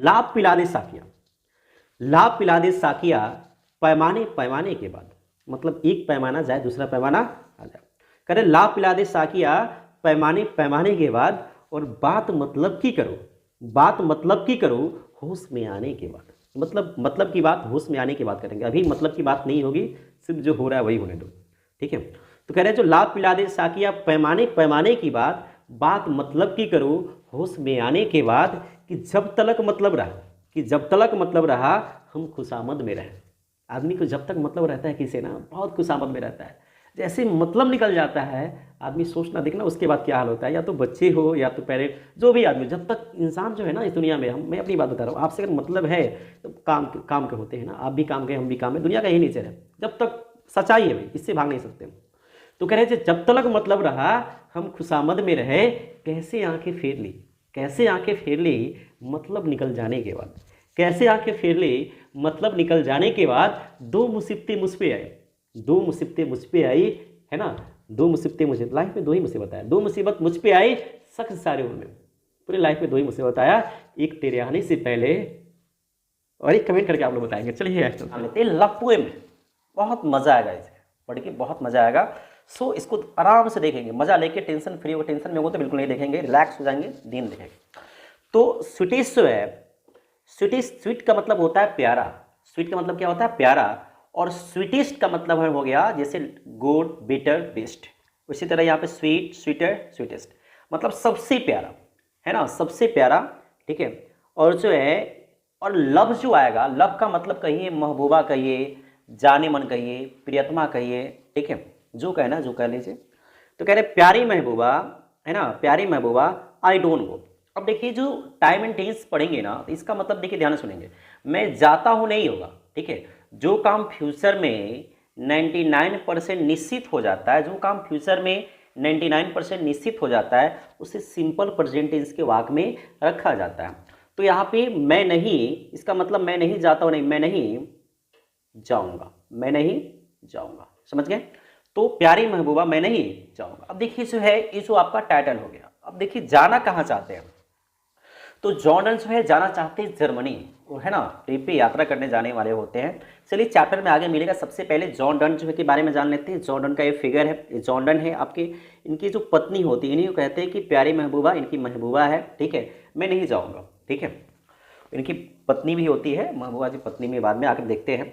लाभ पिला दे साकिया, लाभ पिला दे साकिया पैमाने पैमाने के बाद, मतलब एक पैमाना जाए दूसरा पैमाना आ जाए। कह रहे लाभ पिला दे साकिया पैमाने पैमाने के बाद, और बात मतलब की करो, बात मतलब की करो होश में आने के बाद। मतलब की बात होश में आने के बाद करेंगे, अभी मतलब की बात नहीं होगी, सिर्फ जो हो रहा है वही होने दो, ठीक है। तो कह रहे हैं जो लाभ पिला दे साकिया पैमाने पैमाने की बात मतलब की करो होश में आने के बाद, कि जब तलक मतलब रहा, कि जब तलक मतलब रहा हम खुशामद में रहें। आदमी को जब तक मतलब रहता है किसी ना, बहुत खुशामद में रहता है। जैसे मतलब निकल जाता है आदमी सोचना देखना उसके बाद क्या हाल होता है, या तो बच्चे हो या तो पेरेंट, जो भी आदमी, जब तक इंसान जो है ना इस दुनिया में, मैं अपनी बात बता रहा हूँ, आपसे अगर मतलब है तो काम के होते हैं ना, आप भी काम के हम भी काम है, दुनिया का यही नेचर है, जब तक सच्चाई है भाई, इससे भाग नहीं सकते। तो कह रहे थे जब तलक मतलब रहा हम खुशामद में रहे, कैसे आंखें फेर ली, कैसे आंखें फेर ली मतलब निकल जाने के बाद, कैसे आंखें फेर ली मतलब निकल जाने के बाद, दो मुसीबतें मुझ पे आई, दो मुसीबतें मुझ पे आई, है ना, दो मुसीबतें मुझे, लाइफ में दो ही मुसीबत आया, दो मुसीबत मुझ पे आई सख्त सारे उम्र में, पूरी लाइफ में दो ही मुसीबत आया, एक तेरे आने से पहले, और एक कमेंट करके आप लोग बताएंगे। चलिए लेते लव पोएम, बहुत मजा आएगा इसे पढ़ के, बहुत मजा आएगा। सो इसको आराम से देखेंगे, मजा लेके, टेंशन फ्री होकर, टेंशन में हो तो बिल्कुल नहीं देखेंगे, रिलैक्स हो जाएंगे, दिन देखेंगे। तो स्वीटिश जो है, स्वीटिश, स्वीट का मतलब होता है प्यारा, स्वीट का मतलब क्या होता है प्यारा, और स्वीटिस्ट का मतलब हो गया जैसे गुड बिटर बेस्ट, उसी तरह यहाँ पे स्वीट स्वीटर स्वीटेस्ट, मतलब सबसे प्यारा, है ना, सबसे प्यारा, ठीक है। और जो है, और लव जो आएगा, लव का मतलब कहिए महबूबा कहिए, जाने मन कहिए, प्रियतमा कहिए, ठीक है, जो कहना जो कह लीजिए। तो कह रहे प्यारी महबूबा, है ना, प्यारी महबूबा आई डोंट गो। अब देखिए जो टाइम एंड टेंस पढ़ेंगे ना, तो इसका मतलब देखिए ध्यान से सुनेंगे, मैं जाता हूं नहीं होगा, ठीक है। जो काम फ्यूचर में 99% निश्चित हो जाता है, जो काम फ्यूचर में 99% निश्चित हो जाता है, उसे सिंपल प्रेजेंट टेंस के वाक में रखा जाता है। तो यहाँ पे मैं नहीं, इसका मतलब मैं नहीं जाता हूँ, नहीं, मैं नहीं जाऊंगा, मैं नहीं जाऊंगा, समझ गए। तो प्यारी महबूबा मैं नहीं जाऊंगा। अब देखिए जो है, ये जो आपका टाइटल हो गया। अब देखिए जाना कहाँ चाहते हैं, तो जॉर्डन जो है जाना चाहते हैं जर्मनी, वो है ना, ट्रिप पे यात्रा करने जाने वाले होते हैं। चलिए चैप्टर में आगे मिलेगा, सबसे पहले जॉन डन जो है के बारे में जान लेते हैं। जॉन डन का ये फिगर है, ये जॉन डन है आपके, इनकी जो पत्नी होती है, इन्हीं को कहते हैं कि प्यारी महबूबा, इनकी महबूबा है, ठीक है, मैं नहीं जाऊँगा, ठीक है। इनकी पत्नी भी होती है, महबूबा की पत्नी में बाद में आकर देखते हैं।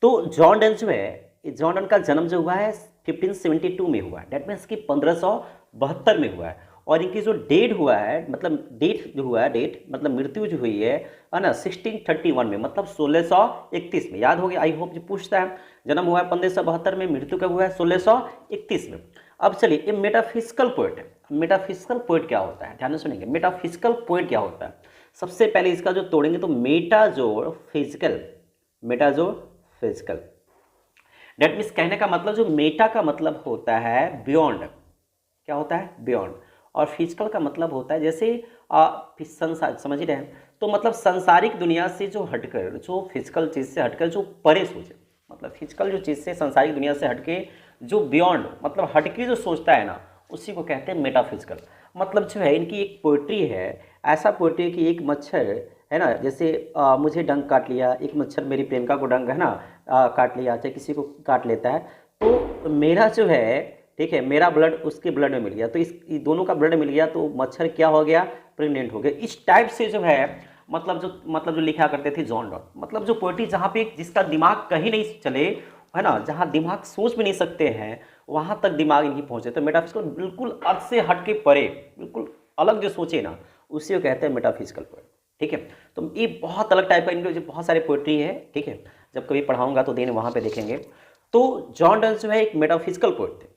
तो जॉन डन जो है, जॉन डन का जन्म जो हुआ है 1572 में हुआ है, डेट मीन्स कि 1572 में हुआ है। और इनकी जो डेट हुआ है, मतलब डेट जो हुआ है, डेट मतलब मृत्यु जो हुई है ना, 1631 में, मतलब 1631 में, याद हो गया, आई होप जो पूछता है। जन्म हुआ है 1572 में, मृत्यु कब हुआ है 1631 में। अब चलिए ये मेटाफिजिकल पोएट है। मेटाफिजिकल पोएट क्या होता है, ध्यान से सुनेंगे, मेटाफिजिकल पोएट क्या होता है। सबसे पहले इसका जो तोड़ेंगे तो मेटाजोर फिजिकल, मेटाजोर फिजिकल, डेट मीन्स कहने का मतलब, जो मेटा का मतलब होता है बियॉन्ड, क्या होता है बियॉन्ड, और फिजिकल का मतलब होता है जैसे संसार, समझ ही रहे हैं, तो मतलब सांसारिक दुनिया से जो हटकर, जो फिजिकल चीज़ से हटकर जो परे सोचे, मतलब फिजिकल जो चीज़ से, सांसारिक दुनिया से हटके जो बियॉन्ड, मतलब हटके जो सोचता है ना, उसी को कहते हैं मेटाफिजिकल। मतलब जो है इनकी एक पोइट्री है, ऐसा पोइट्री है कि एक मच्छर है ना, जैसे मुझे डंक काट लिया, एक मच्छर मेरी प्रेमिका को डंक है ना काट लिया, चाहे किसी को काट लेता है, तो मेरा जो है, ठीक है, मेरा ब्लड उसके ब्लड में मिल गया, तो इस दोनों का ब्लड मिल गया, तो मच्छर क्या हो गया, प्रेग्नेंट हो गया। इस टाइप से जो है, मतलब जो लिखा करते थे जॉन डॉन, मतलब जो पोइट्री जहाँ पे जिसका दिमाग कहीं नहीं चले, है ना, जहाँ दिमाग सोच भी नहीं सकते हैं, वहाँ तक दिमाग इनकी पहुँचे। तो मेटाफिजिकल बिल्कुल अर्थ से हट के परे, बिल्कुल अलग जो सोचे ना, उसी को कहते हैं मेटाफिजिकल पोएट, ठीक है। तो ये बहुत अलग टाइप का इनके जो बहुत सारे पोइट्री है, ठीक है, जब कभी पढ़ाऊंगा तो दिन वहाँ पे देखेंगे। तो जॉन डन जो है एक मेटाफिजिकल पोएट थे।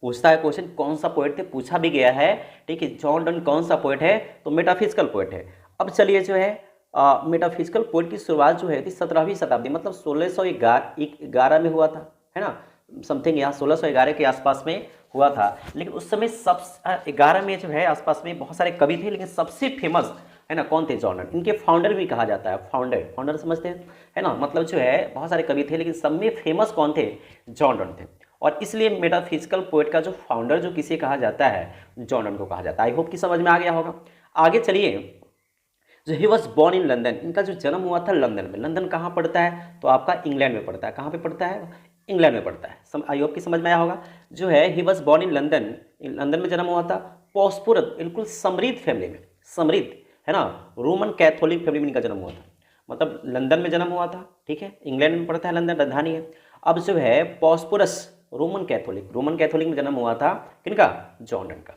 पूछता है क्वेश्चन कौन सा पोएट थे, पूछा भी गया है, ठीक है, जॉन डन कौन सा पोएट है, तो मेटाफिजिकल पोएट है। अब चलिए जो है मेटाफिजिकल पोएट की शुरुआत जो है थी 17वीं शताब्दी, मतलब 1611 में हुआ था, है ना, समथिंग यहाँ 1611 के आसपास में हुआ था। लेकिन उस समय सब 11 में जो है आसपास में बहुत सारे कवि थे, लेकिन सबसे फेमस है ना कौन थे, जॉन डन। इनके फाउंडर भी कहा जाता है, फाउंडर समझते हैं, है ना, मतलब जो है बहुत सारे कवि थे, लेकिन सब में फेमस कौन थे, जॉन डन थे। और इसलिए मेटाफिजिकल पोएट का जो फाउंडर जो किसे कहा जाता है, जॉन डन को कहा जाता है। आई होप कि समझ में आ गया होगा। आगे चलिए, जो he was born in London, इनका जो जन्म हुआ था लंदन में। लंदन कहाँ पड़ता है? तो आपका इंग्लैंड में पड़ता है। कहाँ पे पड़ता है? इंग्लैंड में पड़ता है। आई होप की समझ में आया होगा। जो है he was born in London, London में जन्म हुआ था। पॉस्पुरस, बिल्कुल समृद्ध फैमिली में, समृद्ध है ना, रोमन कैथोलिक फैमिली में इनका जन्म हुआ था। मतलब लंदन में जन्म हुआ था, ठीक है, इंग्लैंड में पड़ता है, लंदन राजधानी है। अब जो है पॉस्पुरस रोमन कैथोलिक में जन्म हुआ था किनका? जॉर्डन का।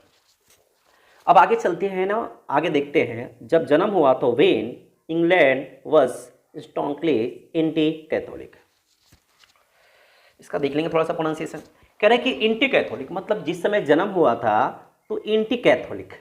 अब आगे चलते हैं ना, आगे देखते हैं जब जन्म हुआ तो when England was strongly anti Catholic. इसका देख लेंगे थोड़ा सा प्रोनाउंसिएशन। कह रहे हैं कि एंटी कैथोलिक मतलब जिस समय जन्म हुआ था तो एंटी कैथोलिक,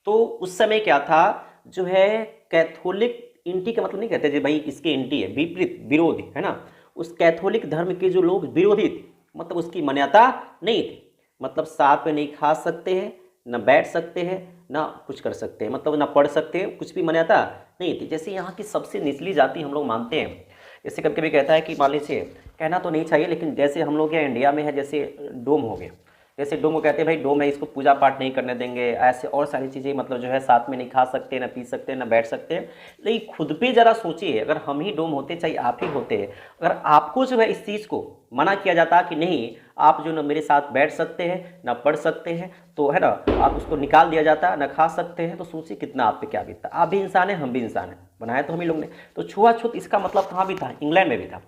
तो उस समय क्या था जो है कैथोलिक, एंटी का मतलब नहीं कहते जी भाई इसके एंटी है, विपरीत, विरोधी है ना, उस कैथोलिक धर्म के जो लोग विरोधी थे, मतलब उसकी मान्यता नहीं थी। मतलब साथ में नहीं खा सकते हैं, ना बैठ सकते हैं, ना कुछ कर सकते हैं, मतलब ना पढ़ सकते हैं, कुछ भी मान्यता नहीं थी। जैसे यहाँ की सबसे निचली जाति हम लोग मानते हैं, जैसे कभी कभी कहता है कि मान लीजिए, कहना तो नहीं चाहिए लेकिन जैसे हम लोग यहाँ इंडिया में है, जैसे डोम हो गया, जैसे डोम को कहते हैं भाई डोम है, इसको पूजा पाठ नहीं करने देंगे, ऐसे और सारी चीज़ें, मतलब जो है साथ में नहीं खा सकते, ना पी सकते, ना बैठ सकते। लेकिन खुद पे ज़रा सोचिए, अगर हम ही डोम होते, चाहे आप ही होते, अगर आपको जो है इस चीज़ को मना किया जाता कि नहीं आप जो ना मेरे साथ बैठ सकते हैं, ना पढ़ सकते हैं, तो है ना, आप उसको निकाल दिया जाता, ना खा सकते हैं, तो सोचिए कितना आप पे क्या बीतता। आप भी इंसान हैं, हम भी इंसान हैं, बनाया तो हम ही लोग ने। तो छुआछूत इसका मतलब कहाँ भी था? इंग्लैंड में भी था।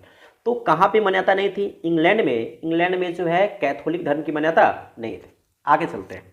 तो कहाँ पे मान्यता नहीं थी? इंग्लैंड में जो है कैथोलिक धर्म की मान्यता नहीं थी। आगे चलते हैं।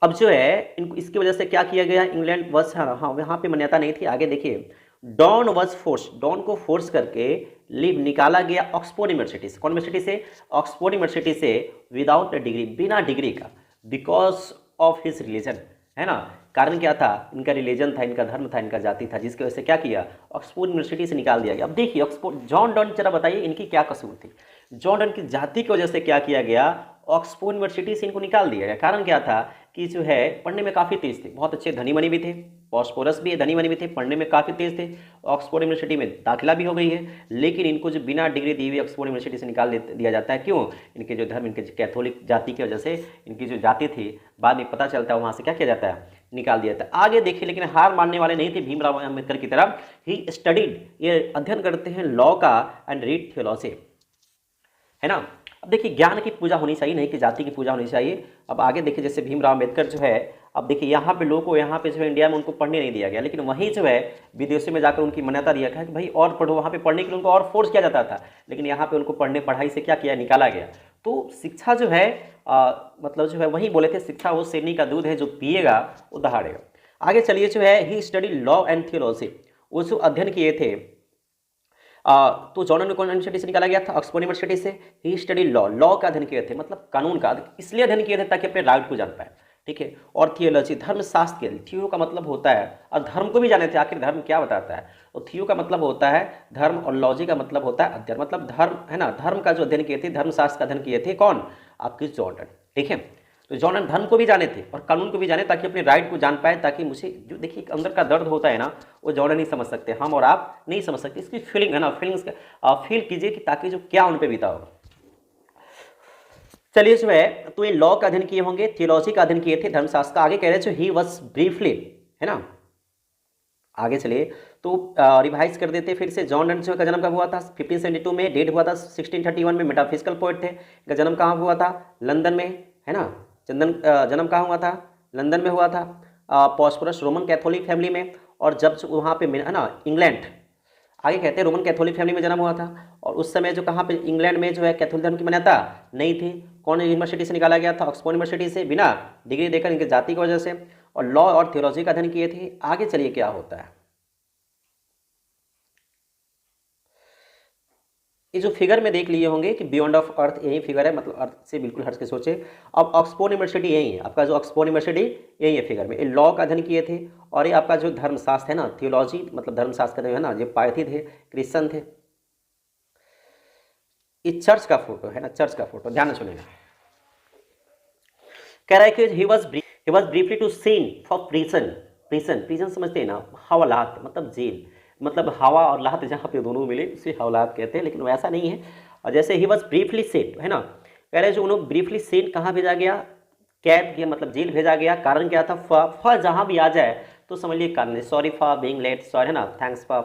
अब जो है इनको इसकी वजह से क्या किया गया? इंग्लैंड वॉज, हाँ वहाँ पे मान्यता नहीं थी। आगे देखिए, डॉन वॉज फोर्स, डॉन को फोर्स करके लीव निकाला गया ऑक्सफोर्ड यूनिवर्सिटी से। कौन यूनिवर्सिटी से? ऑक्सफोर्ड यूनिवर्सिटी से, विदाउट डिग्री, बिना डिग्री का, बिकॉज ऑफ हिज रिलीजन, है ना। कारण क्या था? इनका रिलीजन था, इनका धर्म था, इनका जाति था, जिसकी वजह से क्या किया? ऑक्सफोर्ड यूनिवर्सिटी से निकाल दिया गया। अब देखिए ऑक्सफोर्ड, जॉन डॉन, जरा बताइए इनकी क्या कसूर थी? जॉन डॉन की जाति की वजह से क्या किया गया? ऑक्सफोर्ड यूनिवर्सिटी से इनको निकाल दिया गया। कारण क्या था कि जो है पढ़ने में काफ़ी तेज थे, बहुत अच्छे धनी मनी भी थे, पॉस्पोरस भी धनी मनी भी थे, पढ़ने में काफ़ी तेज थे, ऑक्सफोर्ड यूनिवर्सिटी में दाखिला भी हो गई है, लेकिन इनको जो बिना डिग्री दी हुई ऑक्सफोर्ड यूनिवर्सिटी से निकाल दिया जाता है। क्यों? इनके जो धर्म, इनके कैथोलिक जाति की वजह से, इनकी जो जाति थी, बाद में पता चलता है वहाँ से क्या किया जाता है? निकाल दिया जाता है। आगे देखिए, लेकिन हार मानने वाले नहीं थे भीमराव अम्बेडकर की तरह। ही स्टडीड, ये अध्ययन करते हैं लॉ का एंड रीड थियोलॉजी, है ना। अब देखिए ज्ञान की पूजा होनी चाहिए, नहीं कि जाति की पूजा होनी चाहिए। अब आगे देखिए, जैसे भीमराव अम्बेडकर जो है, अब देखिए यहाँ पे लोगों को, यहाँ पे जो है इंडिया में उनको पढ़ने नहीं दिया गया, लेकिन वहीं जो है विदेशों में जाकर उनकी मान्यता दिया गया कि भाई और पढ़ो, वहाँ पे पढ़ने के लिए उनको और फोर्स किया जाता था, लेकिन यहाँ पे उनको पढ़ाई से क्या किया? निकाला गया। तो शिक्षा जो है मतलब जो है वहीं बोले थे, शिक्षा वो शेरनी का दूध है, जो पिएगा वो दहाड़ेगा। आगे चलिए, जो है ही स्टडी लॉ एंड थियोलॉजी, वो जो अध्ययन किए थे, तो जॉन डॉन कौन यूनिवर्सिटी से निकाला गया था? ऑक्सफोर्ड यूनिवर्सिटी से। ही स्टडी लॉ का अध्ययन किए थे, मतलब कानून का, इसलिए अध्ययन किए थे ताकि अपने राइट को जान पाए, ठीक है। और थियोलॉजी, धर्मशास्त्र के, थियो का मतलब होता है, और धर्म को भी जाने थे, आखिर धर्म क्या बताता है। तो थियो का मतलब होता है धर्म, और लॉजी का मतलब होता है अध्ययन, मतलब धर्म, है ना। धर्म का जो अध्ययन किए थे, धर्मशास्त्र का अध्ययन किए थे कौन? आपके जॉन डॉन, ठीक है। तो जॉन डॉन धर्म को भी जाने थे और कानून को भी जाने, ताकि अपने राइट को जान पाए, ताकि मुझे जो देखिए अंदर का दर्द होता है ना, वो जॉन डॉन नहीं समझ सकते, हम और आप नहीं समझ सकते। इसकी फीलिंग है ना, फीलिंग्स फील कीजिए कि ताकि जो क्या उन पर बीता होगा। चलिए जो है, तो ये लॉ का अध्ययन किए होंगे, थियोलॉजी का अध्ययन किए थे, धर्मशास्त्र का। आगे कह रहे हैं ही वॉज ब्रीफली, है ना। आगे चलिए, तो रिवाइज कर देते फिर से। जॉन डॉन जो का जन्म कब हुआ था? 1572 में। डेट हुआ था 1631 में। मेटाफिजिकल पोएट थे। इनका जन्म कहाँ हुआ था? लंदन में, है ना। जन्म कहाँ हुआ था? लंदन में हुआ था, पॉस्पोरस रोमन कैथोलिक फैमिली में। और जब वहाँ पे, है ना, इंग्लैंड, आगे कहते हैं रोमन कैथोलिक फैमिली में जन्म हुआ था। और उस समय जो कहाँ पे, इंग्लैंड में जो है कैथोलिक धर्म की मान्यता नहीं थी। कौन यूनिवर्सिटी से निकाला गया था? ऑक्सफोर्ड यूनिवर्सिटी से, बिना डिग्री देकर, इनके जाति की वजह से। और लॉ और थियोलॉजी का अध्ययन किए थे। आगे चलिए क्या होता है, ये जो फिगर में देख लिए होंगे कि बियॉन्ड ऑफ अर्थ, यही फिगर है, मतलब अर्थ से बिल्कुल हट के सोचे। अब ऑक्सफोर्ड यूनिवर्सिटी यही है, आपका जो ऑक्सफोर्ड यूनिवर्सिटी यही है फिगर में। ये लॉ का अध्ययन किए थे। और ये आपका जो धर्मशास्त्र है ना, थियोलॉजी मतलब धर्मशास्त्र का है ना, ये पायथी थे, क्रिश्चियन थे। ये चर्च का फोटो है ना, चर्च का फोटो, ध्यान से सुनेगा। कह रहा है कि he was briefly to seen for prison समझते हैं ना, हवालात मतलब जेल, मतलब हवा और लाहत जहाँ पे दोनों मिले उसे हवालात कहते हैं, लेकिन वैसा नहीं है। और जैसे ही वॉज ब्रीफली सेंट, है ना, कह रहे जो उन्होंने ब्रीफली सेंट कहाँ भेजा गया? कैद किया, मतलब जेल भेजा गया। कारण क्या था? जहाँ भी आ जाए तो समझ लिए कारण है। Sorry for being late, sorry है ना, थैंक्स फॉर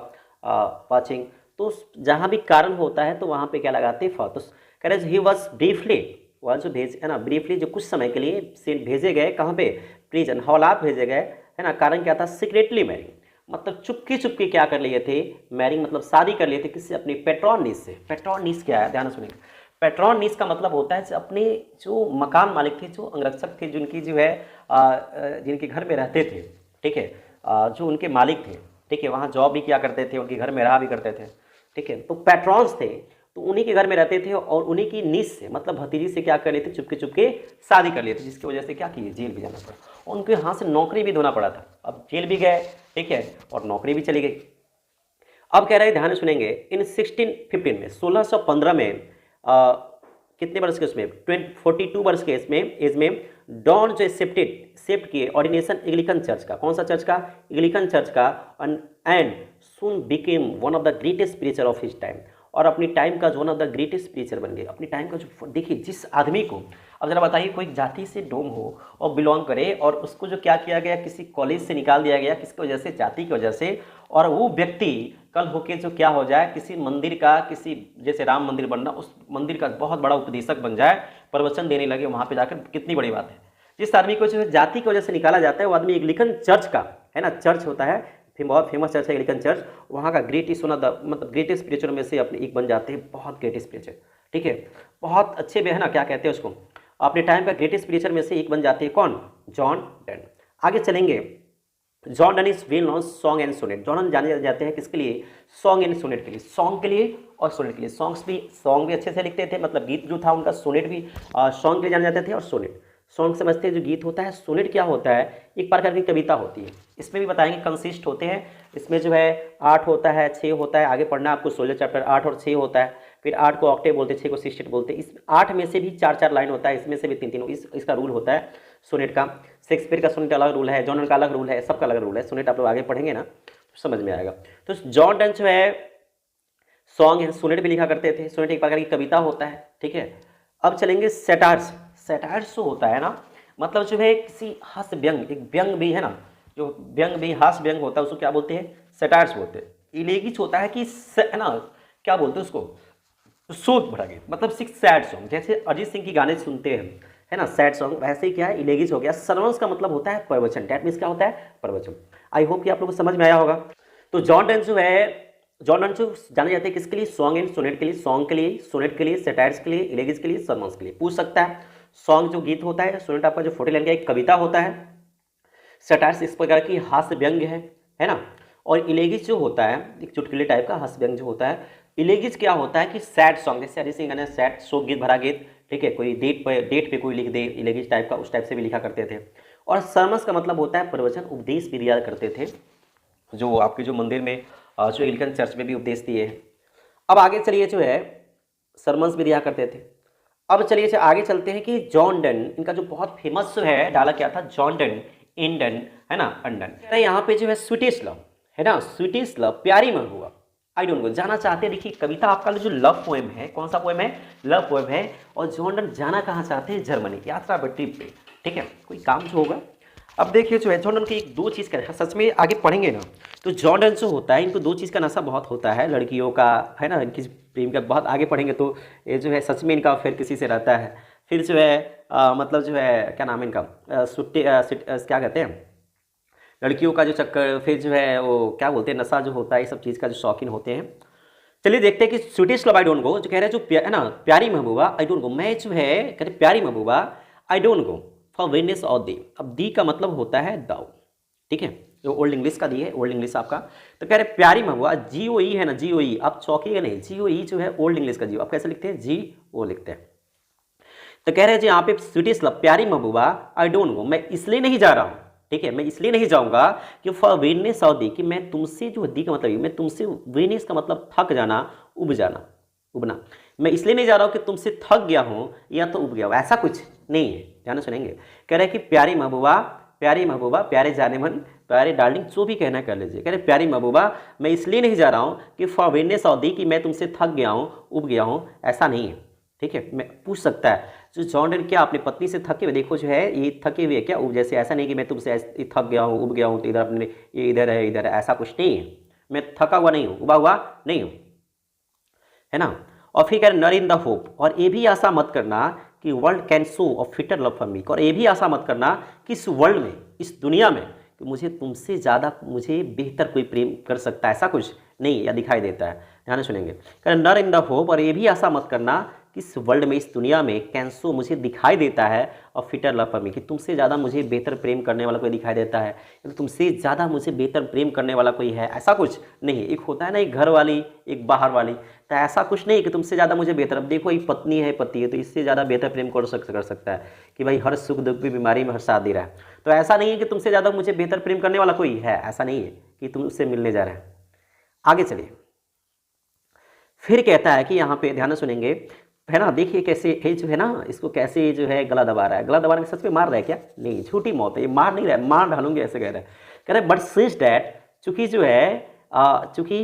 वाचिंग। तो जहाँ भी कारण होता है तो वहाँ पे क्या लगाते हैं, फॉर। तो कह रहे ही वॉज ब्रीफली, वह जो भेज है ना, ब्रीफली जो कुछ समय के लिए भेजे गए, कहाँ पे, प्रिजन, हौलात भेजे गए, है ना। कारण क्या था, सीक्रेटली मैरिंग, मतलब चुपके चुपके क्या कर लिए थे, मैरिंग मतलब शादी कर लिए थे, किससे, अपनी पेट्रोनिस से। पेट्रोनिस क्या है, ध्यान सुनिए। पेट्रोनिस का मतलब होता है अपने जो मकान मालिक थे, जो अंगरक्षक थे, जिनकी जो है जिनके घर में रहते थे, ठीक है, जो उनके मालिक थे, ठीक है, वहाँ जॉब भी किया करते थे, उनके घर में रहा भी करते थे, ठीक है। तो पैट्रॉन्स थे, तो उन्हीं के घर में रहते थे और उन्हीं की नीस से, मतलब भतीजी से क्या कर लिए थे, चुपके चुपके शादी कर लिए थे, जिसकी वजह से क्या किए, जेल भी जाना पड़ा, उनके हाथ से नौकरी भी धोना पड़ा था। अब जेल भी गए, ठीक है, और नौकरी भी चली गई। अब कह रहे हैं, ध्यान सुनेंगे, इन 1615 में, 1615 में कितने वर्ष के, उसमें 42 वर्ष के इसमें एज में, डॉन जो एक्सेप्ट किए ऑर्डिनेशन एंग्लिकन चर्च का। कौन सा चर्च का, एंग्लिकन चर्च का। And soon became one of the greatest preacher of his time, और अपनी टाइम का जो one of the greatest preacher बन गए। अपनी टाइम का जो, देखिए जिस आदमी को, अब जरा बताइए, कोई जाति से डोम हो और बिलोंग करे, और उसको जो क्या किया गया, किसी कॉलेज से निकाल दिया गया, किसकी वजह से, जाति की वजह से, और वो व्यक्ति कल होके जो क्या हो जाए, किसी मंदिर का, किसी जैसे राम मंदिर बनना, उस मंदिर का बहुत बड़ा उपदेशक बन जाए, प्रवचन देने लगे वहाँ पे जाकर, कितनी बड़ी बात है। जिस आदमी को जो है जाति की वजह से निकाला जाता है, वो आदमी एंग्लिकन चर्च का, है ना, चर्च होता है, बहुत फेमस चर्च है एंग्लिकन चर्च, वहाँ का ग्रेटेस्ट वन ऑफ द, मतलब ग्रेटेस्ट प्रीचर में से अपने एक बन जाते हैं, बहुत ग्रेटेस्ट प्रीचर, ठीक है, बहुत अच्छे में, है ना, क्या कहते हैं उसको, अपने टाइम का ग्रेटेस्ट प्रीचर में से एक बन जाते हैं, कौन, जॉन डन। आगे चलेंगे, John Donne is well known song and sonnet. John Donne जाने जाते हैं किसके लिए, सॉन्ग एंड सोनेट के लिए, सॉन्ग के लिए और सोनेट के लिए। सॉन्ग भी अच्छे से लिखते थे, मतलब गीत जो था उनका, सोनेट भी सॉन्ग के लिए जाने जाते थे, और सोनेट, सॉन्ग समझते हैं जो गीत होता है। सोनेट क्या होता है, एक प्रकार की कविता होती है। इसमें भी बताएंगे, कंसिस्ट होते हैं, इसमें जो है 8 होता है, 6 होता है, आगे पढ़ना आपको 16 चैप्टर, 8 और 6 होता है। फिर 8 को ऑक्टेव बोलते हैं, 6 को सिक्सटेट बोलते हैं। इस 8 में से भी 4-4 लाइन होता है, इसमें से भी 3-3, इसका रूल होता है सोनेट का। शेक्सपियर का सोनेट अलग रूल है, जॉन डन का अलग रूल है, सबका अलग रूल है। सोनेट आप लोग आगे पढ़ेंगे ना तो समझ में आएगा। तो जॉन डन जो है सॉन्ग है, सोनेट भी लिखा करते थे। सोनेट एक प्रकार की कविता होता है, ठीक है। अब चलेंगे सेटार्स। सेटार्स जो होता है ना, मतलब जो है किसी हास्य व्यंग, एक व्यंग भी है ना, जो व्यंग भी, हास्य व्यंग होता है, उसको क्या बोलते हैं, सेटार्स बोलते हैं। इलेगिच होता है कि, है ना, क्या बोलते हैं उसको, शोक भरा गीत, मतलब सैड सॉन्ग। जैसे अरिजीत सिंह की गाने सुनते हैं, है ना, सैड सॉन्ग, वैसे ही क्या है, इलेगिच हो गया। सरवंस का मतलब होता है प्रवचन, डैट मीन्स क्या होता है, प्रवचन। आई होप कि आप लोगों को समझ में आया होगा। तो जॉन डन जो है, जॉन डन जो जाने जाते हैं किसके लिए, सॉन्ग एंड सोनेट के लिए। सॉन्ग के लिए, सोनेट के लिए, सेटायर्स के लिए, इलेगिस के लिए, सरमन्स के लिए। पूछ सकता है, सॉन्ग जो गीत होता है, सोनेट आपका जो 40 लाइन का एक कविता होता है, सेटायर्स इस प्रकार की हास्य व्यंग्य है ना, और इलेगिस जो होता है एक चुटकुले टाइप का हास्य व्यंग्य जो होता है। इलेगिस क्या होता है कि सैड सॉन्ग, जैसे अरिजीत सिंह गाने सैड शोक गीत भरा गीत, ठीक है, कोई डेट पे कोई लिख दे, इलेगिस टाइप का, उस टाइप से भी लिखा करते थे। और सरमस का मतलब होता है प्रवचन, उपदेश भी दिया करते थे, जो आपके जो मंदिर में, जो एंग्लिकन चर्च में भी उपदेश दिए हैं। अब आगे चलिए, जो है सरमन्स भी दिया करते थे। अब चलिए आगे चलते हैं कि जॉन डन, इनका जो बहुत फेमस है डाला क्या था, जॉन डन, इंडन, है ना, अंडन। यहाँ पे जो है स्वीटेस्ट लव, है ना, स्वीटेस्ट लव, प्यारी महबूबा, आई डोंट नो, जाना चाहते हैं। देखिए कविता आपका जो लव पोएम है, कौन सा पोएम है, लव पोएम है। और जॉन डन जाना कहाँ चाहते हैं, जर्मनी, यात्रा पर, ट्रिप पे, ठीक है, कोई काम जो होगा। अब देखिए जो है जॉन डन की एक दो चीज़ का, सच में आगे पढ़ेंगे ना, तो जॉन डन जो होता है, इनको दो चीज़ का नशा बहुत होता है, लड़कियों का, है ना, इनकी प्रेम का, बहुत आगे पढ़ेंगे तो ये जो है सच में इनका फिर किसी से रहता है। फिर जो है मतलब जो है क्या नाम है इनका, क्या कहते हैं, लड़कियों का जो चक्कर, फिर जो है वो क्या बोलते हैं, नशा जो होता है, ये सब चीज़ का जो शौकीन होते हैं। चलिए देखते हैं कि sweetest love I don't go, जो कह रहे हैं जो है ना, प्यारी महबूबा, आई डोंट गो, मैं जो है कहते प्यारी महबूबा, I don't go for weariness और दी। अब दी का मतलब होता है दाऊ, ठीक है, जो ओल्ड इंग्लिश का दी है, ओल्ड इंग्लिश आपका। तो कह रहे प्यारी महबूबा, GOE है ना, GOE, आप चौकीगा नहीं, GOE जो है ओल्ड इंग्लिश का जी, आप कैसे लिखते हैं, GO लिखते हैं। तो कह रहे हैं जी यहाँ पे स्वीटेस्ट लव, प्यारी महबूबा, आई डोंट गो, मैं इसलिए नहीं जा रहा हूँ, ठीक है, मैं इसलिए नहीं जाऊँगा कि फॉर वेनेस और दी, कि मैं तुमसे, जो दी का मतलब, मैं तुमसे, वेनेस का मतलब थक जाना, उब जाना, उबना, मैं इसलिए नहीं जा रहा हूँ कि तुमसे थक गया हूँ या तो उब गया हूँ, ऐसा कुछ नहीं है। ध्यान सुनेंगे, कह रहे हैं कि प्यारी महबूबा, प्यारी महबूबा, प्यारे जाने मन, प्यारे डार्लिंग, जो भी कहना कर लीजिए। कह रहे प्यारी महबूबा, मैं इसलिए नहीं जा रहा हूँ कि फॉर वेनेस और दी, कि मैं तुमसे थक गया हूँ, उब गया हूँ, ऐसा नहीं है, ठीक है। मैं पूछ सकता है जो जॉन डन क्या अपनी पत्नी से थके हुए, देखो जो है ये थके हुए क्या, जैसे ऐसा नहीं कि मैं तुमसे थक गया हूँ, उब गया हूँ, तो इधर अपने ये इधर है, ऐसा कुछ नहीं है, मैं थका हुआ नहीं हूँ, उबा हुआ नहीं हूँ, है ना। और फिर कह रहे नर इन द होप, और ये भी आशा मत करना कि world can show a fitter love for me, और ये भी आशा मत करना कि इस वर्ल्ड में, इस दुनिया में, कि मुझे तुमसे ज़्यादा, मुझे बेहतर कोई प्रेम कर सकता है, ऐसा कुछ नहीं या दिखाई देता है। ध्यान से सुनेंगे, कह रहे नर इन द होप, और ये भी आशा मत करना कि इस वर्ल्ड में, इस दुनिया में, कैन शो मुझे दिखाई देता है और फिटर लव फॉर मी, कि तुमसे ज़्यादा मुझे बेहतर प्रेम करने वाला कोई दिखाई देता है, तो तुमसे ज़्यादा मुझे बेहतर प्रेम करने वाला कोई है, ऐसा कुछ नहीं। एक होता है ना, एक घर वाली, एक बाहर वाली, तो ऐसा कुछ नहीं कि तुमसे ज़्यादा मुझे बेहतर, अब देखो एक पत्नी है, पति है, तो इससे ज़्यादा बेहतर प्रेम कर सकता है कि भाई हर सुख दुख भी, बीमारी में हर साथ दे रहा है, तो ऐसा नहीं है कि तुमसे ज़्यादा मुझे बेहतर प्रेम करने वाला कोई है, ऐसा नहीं है कि तुम उससे मिलने जा रहे हैं। आगे चलिए, फिर कहता है कि यहाँ पे ध्यान से सुनेंगे, है ना, देखिए कैसे ये जो है ना, इसको कैसे जो है गला दबा रहा है, गला दबाने के सच में मार रहा है क्या, नहीं, झूठी मौत है, ये मार नहीं रहा है, मार डालूंगे ऐसे कह रहे हैं बट सिंस डैट, चूंकि जो है चूंकि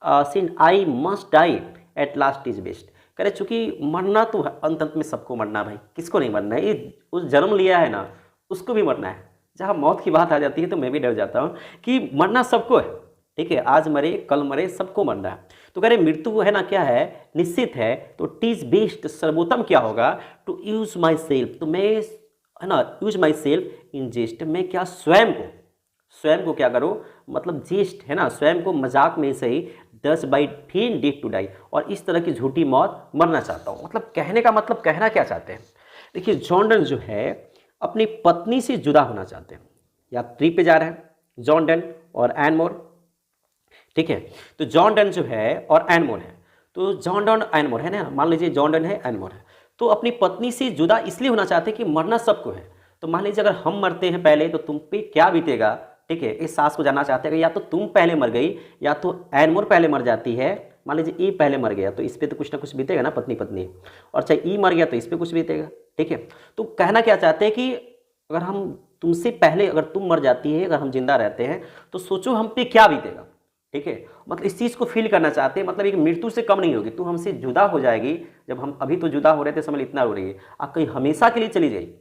since I must die at last is best, कह रहे चूंकि मरना तो अंत में सबको मरना, भाई किसको नहीं मरना है, ये उस जन्म लिया है ना उसको भी मरना है। जहाँ मौत की बात आ जाती है तो मैं भी डर जाता हूँ कि मरना सबको है, ठीक है, आज मरे कल मरे, सबको मरना है। तो कह रहे मृत्यु है ना क्या है, निश्चित है, तो टीज बेस्ट, सर्वोत्तम क्या होगा, टू यूज माई सेल्फ, तो मैं, है ना, यूज माई सेल्फ इन जेस्ट, मैं क्या स्वयं को क्या करो, मतलब जेस्ट, है ना, स्वयं को मजाक में से ही, दस by Fin date to die, और इस तरह की झूठी मौत मरना चाहता हूँ। मतलब कहने का मतलब, कहना क्या चाहते हैं, देखिए जॉन डन जो है अपनी पत्नी से जुदा होना चाहते हैं, या ट्रिप पे जा रहे हैं जॉन डन और एन मोर, ठीक है, तो जॉन डन जो है और एन मोर है, तो जॉन डन एन मोर है ना, मान लीजिए जॉन डन है, एन मोर है, तो अपनी पत्नी से जुदा इसलिए होना चाहते हैं कि मरना सबको है, तो मान लीजिए अगर हम मरते हैं पहले तो तुम पे क्या बीतेगा, ठीक है, इस सास को जानना चाहते हैं कि या तो तुम पहले मर गई या तो एन मोर पहले मर जाती है, मान लीजिए ई पहले मर गया तो इस पर तो कुछ ना कुछ बीतेगा ना, पत्नी पत्नी, और चाहे ई मर गया तो इस पर कुछ बीतेगा, ठीक है। तो कहना क्या चाहते हैं कि अगर हम तुमसे पहले, अगर तुम मर जाती है, अगर हम जिंदा रहते हैं, तो सोचो हम पे क्या बीतेगा, ठीक है, मतलब इस चीज़ को फील करना चाहते हैं, मतलब एक मृत्यु से कम नहीं होगी, तू हमसे जुदा हो जाएगी, जब हम अभी तो जुदा हो रहे थे, समझ इतना हो रही है, आप कहीं हमेशा के लिए चली जाएगी,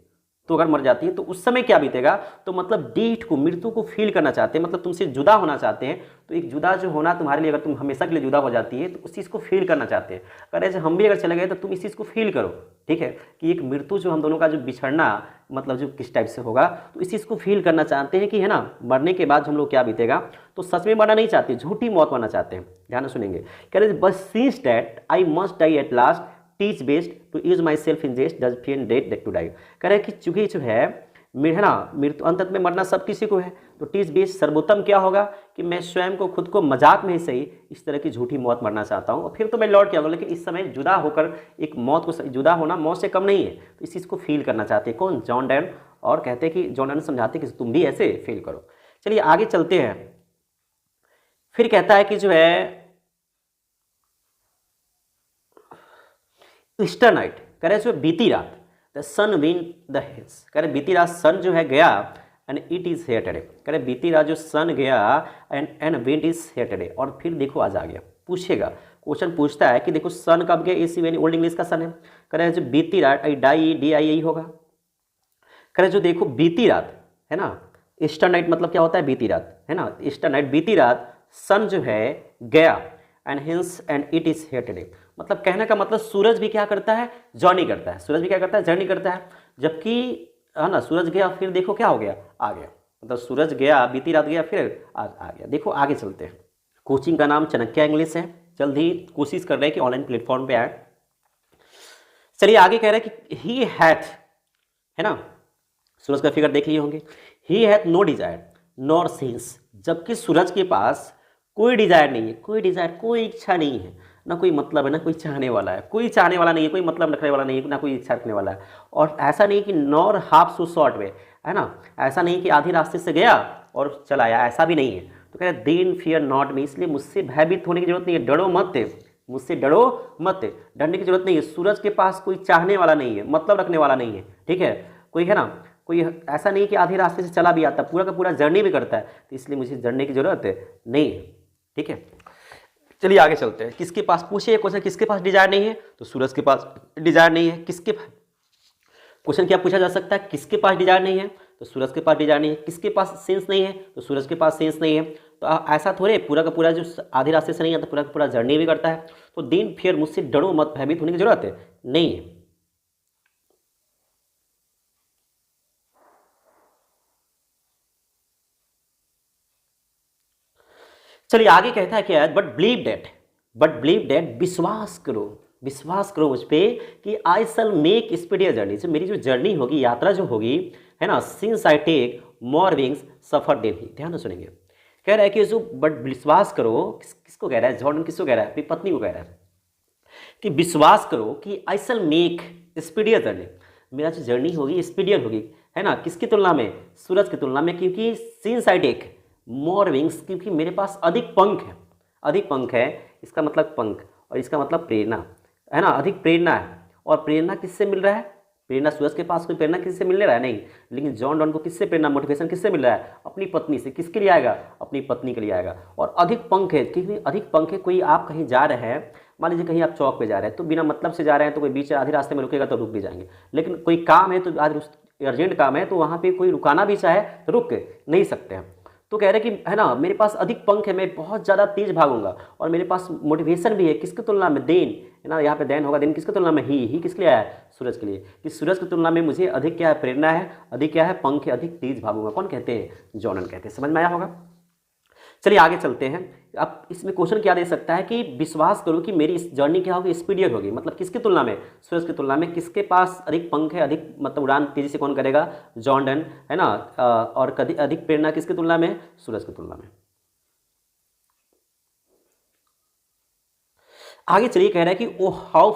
तो अगर मर जाती है तो उस समय क्या बीतेगा, तो मतलब डेथ को, मृत्यु को फील करना चाहते हैं, मतलब तुमसे जुदा होना चाहते हैं, तो एक जुदा जो होना तुम्हारे लिए, अगर तुम हमेशा के लिए जुदा हो जाती है तो उस चीज़ को फील करना चाहते हैं, अगर ऐसे हम भी अगर चले गए तो तुम इस चीज़ को फील करो, ठीक है, कि एक मृत्यु जो हम दोनों का जो बिछड़ना, मतलब जो किस टाइप से होगा, तो इस चीज़ को फील करना चाहते हैं कि, है ना, मरने के बाद हम लोग क्या बीतेगा, तो सच में मरना नहीं चाहते, झूठी मौत मरना चाहते हैं। ध्यान से सुनेंगे, कह रहे बस since that I must die at last, teach best to use my self in jest thus feel death to die, कह रहे कि चूंकि जो है ना, मृत्यु अंत में मरना सब किसी को है, तो टीच बेस्ट, सर्वोत्तम क्या होगा कि मैं स्वयं को, खुद को मजाक में ही सही इस तरह की झूठी मौत मरना चाहता हूँ, और फिर तो मैं लौट के आऊँगा, लेकिन इस समय जुदा होकर एक मौत को, जुदा होना मौत से कम नहीं है, तो इस चीज़ को फील करना चाहते हैं कौन, जॉन डन, और कहते हैं कि जॉन डन समझाते हैं कि तुम भी ऐसे फील करो। चलिए आगे चलते हैं, फिर कहता है कि जो है ईस्टर नाइट, कह रहे हैं बीती रात, the sun win the hills, कह रहे बीती रात सन जो है गया, and it is here today, कह रहे बीती रात जो सन गया and wind is here today, और फिर देखो आज आ गया, पूछेगा, क्वेश्चन पूछता है कि देखो सन कब गया, इसी वेन ओल्ड इंग्लिश का सन है, कह रहे जो बीती रात, आई डाई डी आई यही होगा, कह रहे जो देखो बीती रात, है ना, ईस्टर नाइट मतलब क्या होता है, बीती रात, है ना, ईस्टर नाइट, बीती रात सन जो है गया, and hints and it is here today, मतलब कहने का मतलब सूरज भी क्या करता है, जर्नी करता है, सूरज भी क्या करता है, जर्नी करता है, जबकि, है ना, सूरज गया फिर देखो क्या हो गया, आ गया, मतलब सूरज गया, बीती रात गया, फिर आज आ गया। देखो आगे चलते हैं, कोचिंग का नाम चाणक्य इंग्लिश है, जल्द ही कोशिश कर रहे हैं कि ऑनलाइन प्लेटफॉर्म पे आए। चलिए आगे कह रहे हैं कि ही हैथ, है ना, सूरज का फिगर देख लिए होंगे, he hath no desire nor sense, जबकि सूरज के पास कोई डिजायर नहीं है, कोई डिजायर, कोई इच्छा नहीं है, ना कोई मतलब है, ना कोई चाहने वाला है, कोई चाहने वाला नहीं है, कोई मतलब रखने वाला नहीं है, ना कोई इच्छा रखने वाला है, और ऐसा नहीं कि nor half so short way, है ना, ऐसा नहीं कि आधी रास्ते से गया और चला आया, ऐसा भी नहीं है, तो कह रहे देन फियर नॉट मी, इसलिए मुझसे भयभीत होने की जरूरत नहीं है, डरो मत, मुझसे डरो मत, डरने की जरूरत नहीं है, सूरज के पास कोई चाहने वाला नहीं है, मतलब रखने वाला नहीं है, ठीक है, कोई, है ना, कोई ऐसा नहीं कि आधे रास्ते से चला भी आता, पूरा का पूरा जर्नी भी करता है, तो इसलिए मुझे डरने की जरूरत नहीं है, ठीक है। चलिए आगे चलते हैं, किसके पास, पूछे क्वेश्चन, किसके पास डिजायर नहीं है, तो सूरज के पास डिजायर नहीं है, किसके क्वेश्चन क्या पूछा जा सकता है, किसके पास डिजायर नहीं है, तो सूरज के पास डिजायर नहीं है। किसके पास सेंस नहीं है, तो सूरज के पास सेंस नहीं है। तो ऐसा थोड़े पूरा का पूरा जो आधे रास्ते से नहीं आता, पूरा का पूरा जर्नी भी करता है। तो दिन फिर मुझसे डरो मत, भयभीत होने की जरूरत है नहीं है। चलिए आगे कहता है क्या, बट बिलीव डेट, विश्वास करो मुझ पे कि आई शल मेक स्पीडियर जर्नी, जो मेरी जो जर्नी होगी, यात्रा जो होगी, है ना, since I take more wings suffer daily. ध्यान से सुनेंगे, कह रहा है कि जो बट विश्वास करो, किसको कह रहा है, जॉर्डन किसको कह रहा है, अपनी पत्नी को कह रहा है कि विश्वास करो कि आई शल मेक स्पीडियर जर्नी, मेरा जो जर्नी होगी स्पीडियर होगी, है ना, किसकी तुलना में, सूरज की तुलना में, क्योंकि since I take more wings, क्योंकि मेरे पास अधिक पंख है, इसका मतलब पंख और इसका मतलब प्रेरणा, है ना, अधिक प्रेरणा है। और प्रेरणा किससे मिल रहा है, प्रेरणा सूरज के पास कोई प्रेरणा किससे मिलने रहा है नहीं, लेकिन जॉन डॉन को किससे प्रेरणा, मोटिवेशन किससे मिल रहा है, अपनी पत्नी से। किसके लिए आएगा, अपनी पत्नी के लिए आएगा। और अधिक पंख है, क्योंकि अधिक पंख है, कोई आप कहीं जा रहे हैं, मान लीजिए कहीं आप चौक पे जा रहे हैं, तो बिना मतलब से जा रहे हैं, तो कोई बीच आधे रास्ते में रुकेगा तो रुक भी जाएंगे। लेकिन कोई काम है, तो आज अर्जेंट काम है, तो वहाँ पे कोई रुकाना भी चाहे तो रुक नहीं सकते हैं। तो कह रहे कि है ना, मेरे पास अधिक पंख है, मैं बहुत ज़्यादा तेज भागूंगा, और मेरे पास मोटिवेशन भी है, किसकी तुलना में, देन, है ना, यहाँ पे देन होगा, देन किसकी तुलना में, ही किसके लिए आया है, सूरज के लिए, कि सूरज की तुलना में मुझे अधिक क्या है, प्रेरणा है, अधिक क्या है, पंख है, अधिक तेज भागूंगा। कौन कहते हैं, जॉनन कहते हैं। समझ में आया होगा। चलिए आगे चलते हैं। अब इसमें क्वेश्चन क्या दे सकता है कि विश्वास करो कि मेरी इस जर्नी क्या होगी, स्पीडियर होगी, मतलब किसकी तुलना में, सूरज की तुलना में। किसके पास अधिक पंख है, अधिक मतलब उड़ान तेजी से कौन करेगा, जॉर्डन, है ना, और अधिक प्रेरणा किसकी तुलना में, सूरज की तुलना में। आगे चलिए, कह रहा है कि O how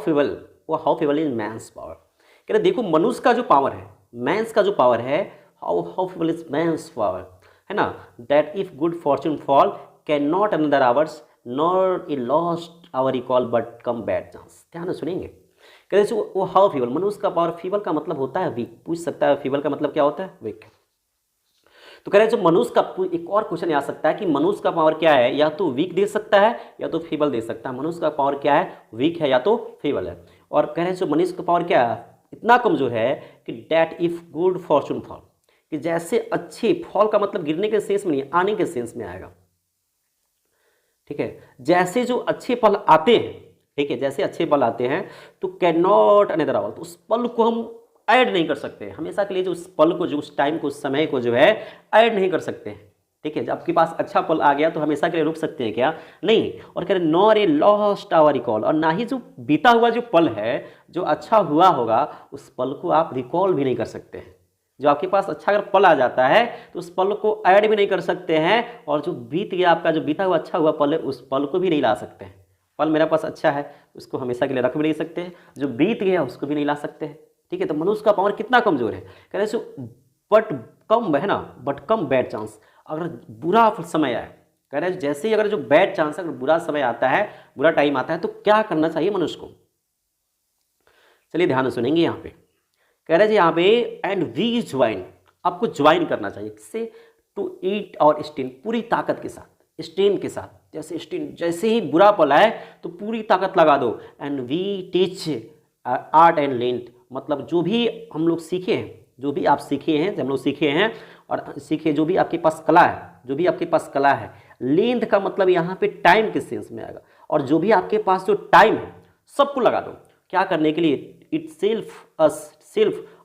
feeble is man's power. कह रहे देखो मनुष्य का जो पावर है, मैंस का जो पावर है, how feeble is man's power, है ना, that if good fortune fall cannot another hours nor a lost hour recall but come bad chance. ध्यान से सुनेंगे। कहते हैं वो हाउ फीबल, मनुष्य का पावर, फीबल का मतलब होता है वीक, पूछ सकता है फीबल का मतलब क्या होता है, वीक। तो कह रहे हैं जो मनुष्य का, एक और क्वेश्चन आ सकता है कि मनुष्य का पावर क्या है, या तो वीक दे सकता है या तो फीबल दे सकता है। मनुष्य का पावर क्या है, वीक है या तो फीबल है। और कह रहे हैं जो मनुष्य का पावर क्या है, इतना कमजोर है कि that if good fortune fall, कि जैसे अच्छे, फॉल का मतलब गिरने के सेंस में नहीं, आने के सेंस में आएगा। ठीक है, जैसे जो अच्छे पल आते हैं, ठीक है, जैसे अच्छे पल आते हैं, तो कैन नॉट अनदर आवर, तो उस पल को हम ऐड नहीं कर सकते हमेशा के लिए, जो उस पल को, जो उस टाइम को, उस समय को जो है ऐड नहीं कर सकते हैं। ठीक है, जब आपके पास अच्छा पल आ गया तो हमेशा के लिए रुक सकते हैं क्या, नहीं। और कह रहे nor a lost hour recall, और ना ही जो बीता हुआ जो पल है, जो अच्छा हुआ होगा, उस पल को आप रिकॉल भी नहीं कर सकते हैं। जो आपके पास अच्छा अगर पल आ जाता है तो उस पल को ऐड भी नहीं कर सकते हैं, और जो बीत गया आपका, जो बीता हुआ अच्छा हुआ पल है, उस पल को भी नहीं ला सकते हैं। पल मेरा पास अच्छा है, उसको हमेशा के लिए रख भी नहीं सकते हैं, जो बीत गया उसको भी नहीं ला सकते हैं। ठीक है, तो मनुष्य का पावर कितना कमजोर है। कह रहे बट कम है ना, बट कम बैड चांस, अगर बुरा समय आए, कह रहे जैसे ही अगर जो बैड चांस, अगर बुरा समय आता है, बुरा टाइम आता है, तो क्या करना चाहिए मनुष्य को। चलिए ध्यान से सुनेंगे यहाँ पे। कह रहे जी यहाँ पे एंड वी ज्वाइन, आपको ज्वाइन करना चाहिए, किससे, टू ईट और स्टेन, पूरी ताकत के साथ, स्टेन के साथ, जैसे स्टेन, जैसे ही बुरा पल आए तो पूरी ताकत लगा दो। And we teach art and length, मतलब जो भी हम लोग सीखे हैं, जो भी आप सीखे हैं, जब हम लोग सीखे हैं और सीखे, जो भी आपके पास कला है, जो भी आपके पास कला है, लेंथ का मतलब यहाँ पे टाइम के सेंस में आएगा, और जो भी आपके पास जो टाइम है सबको लगा दो, क्या करने के लिए, इट सेल्फ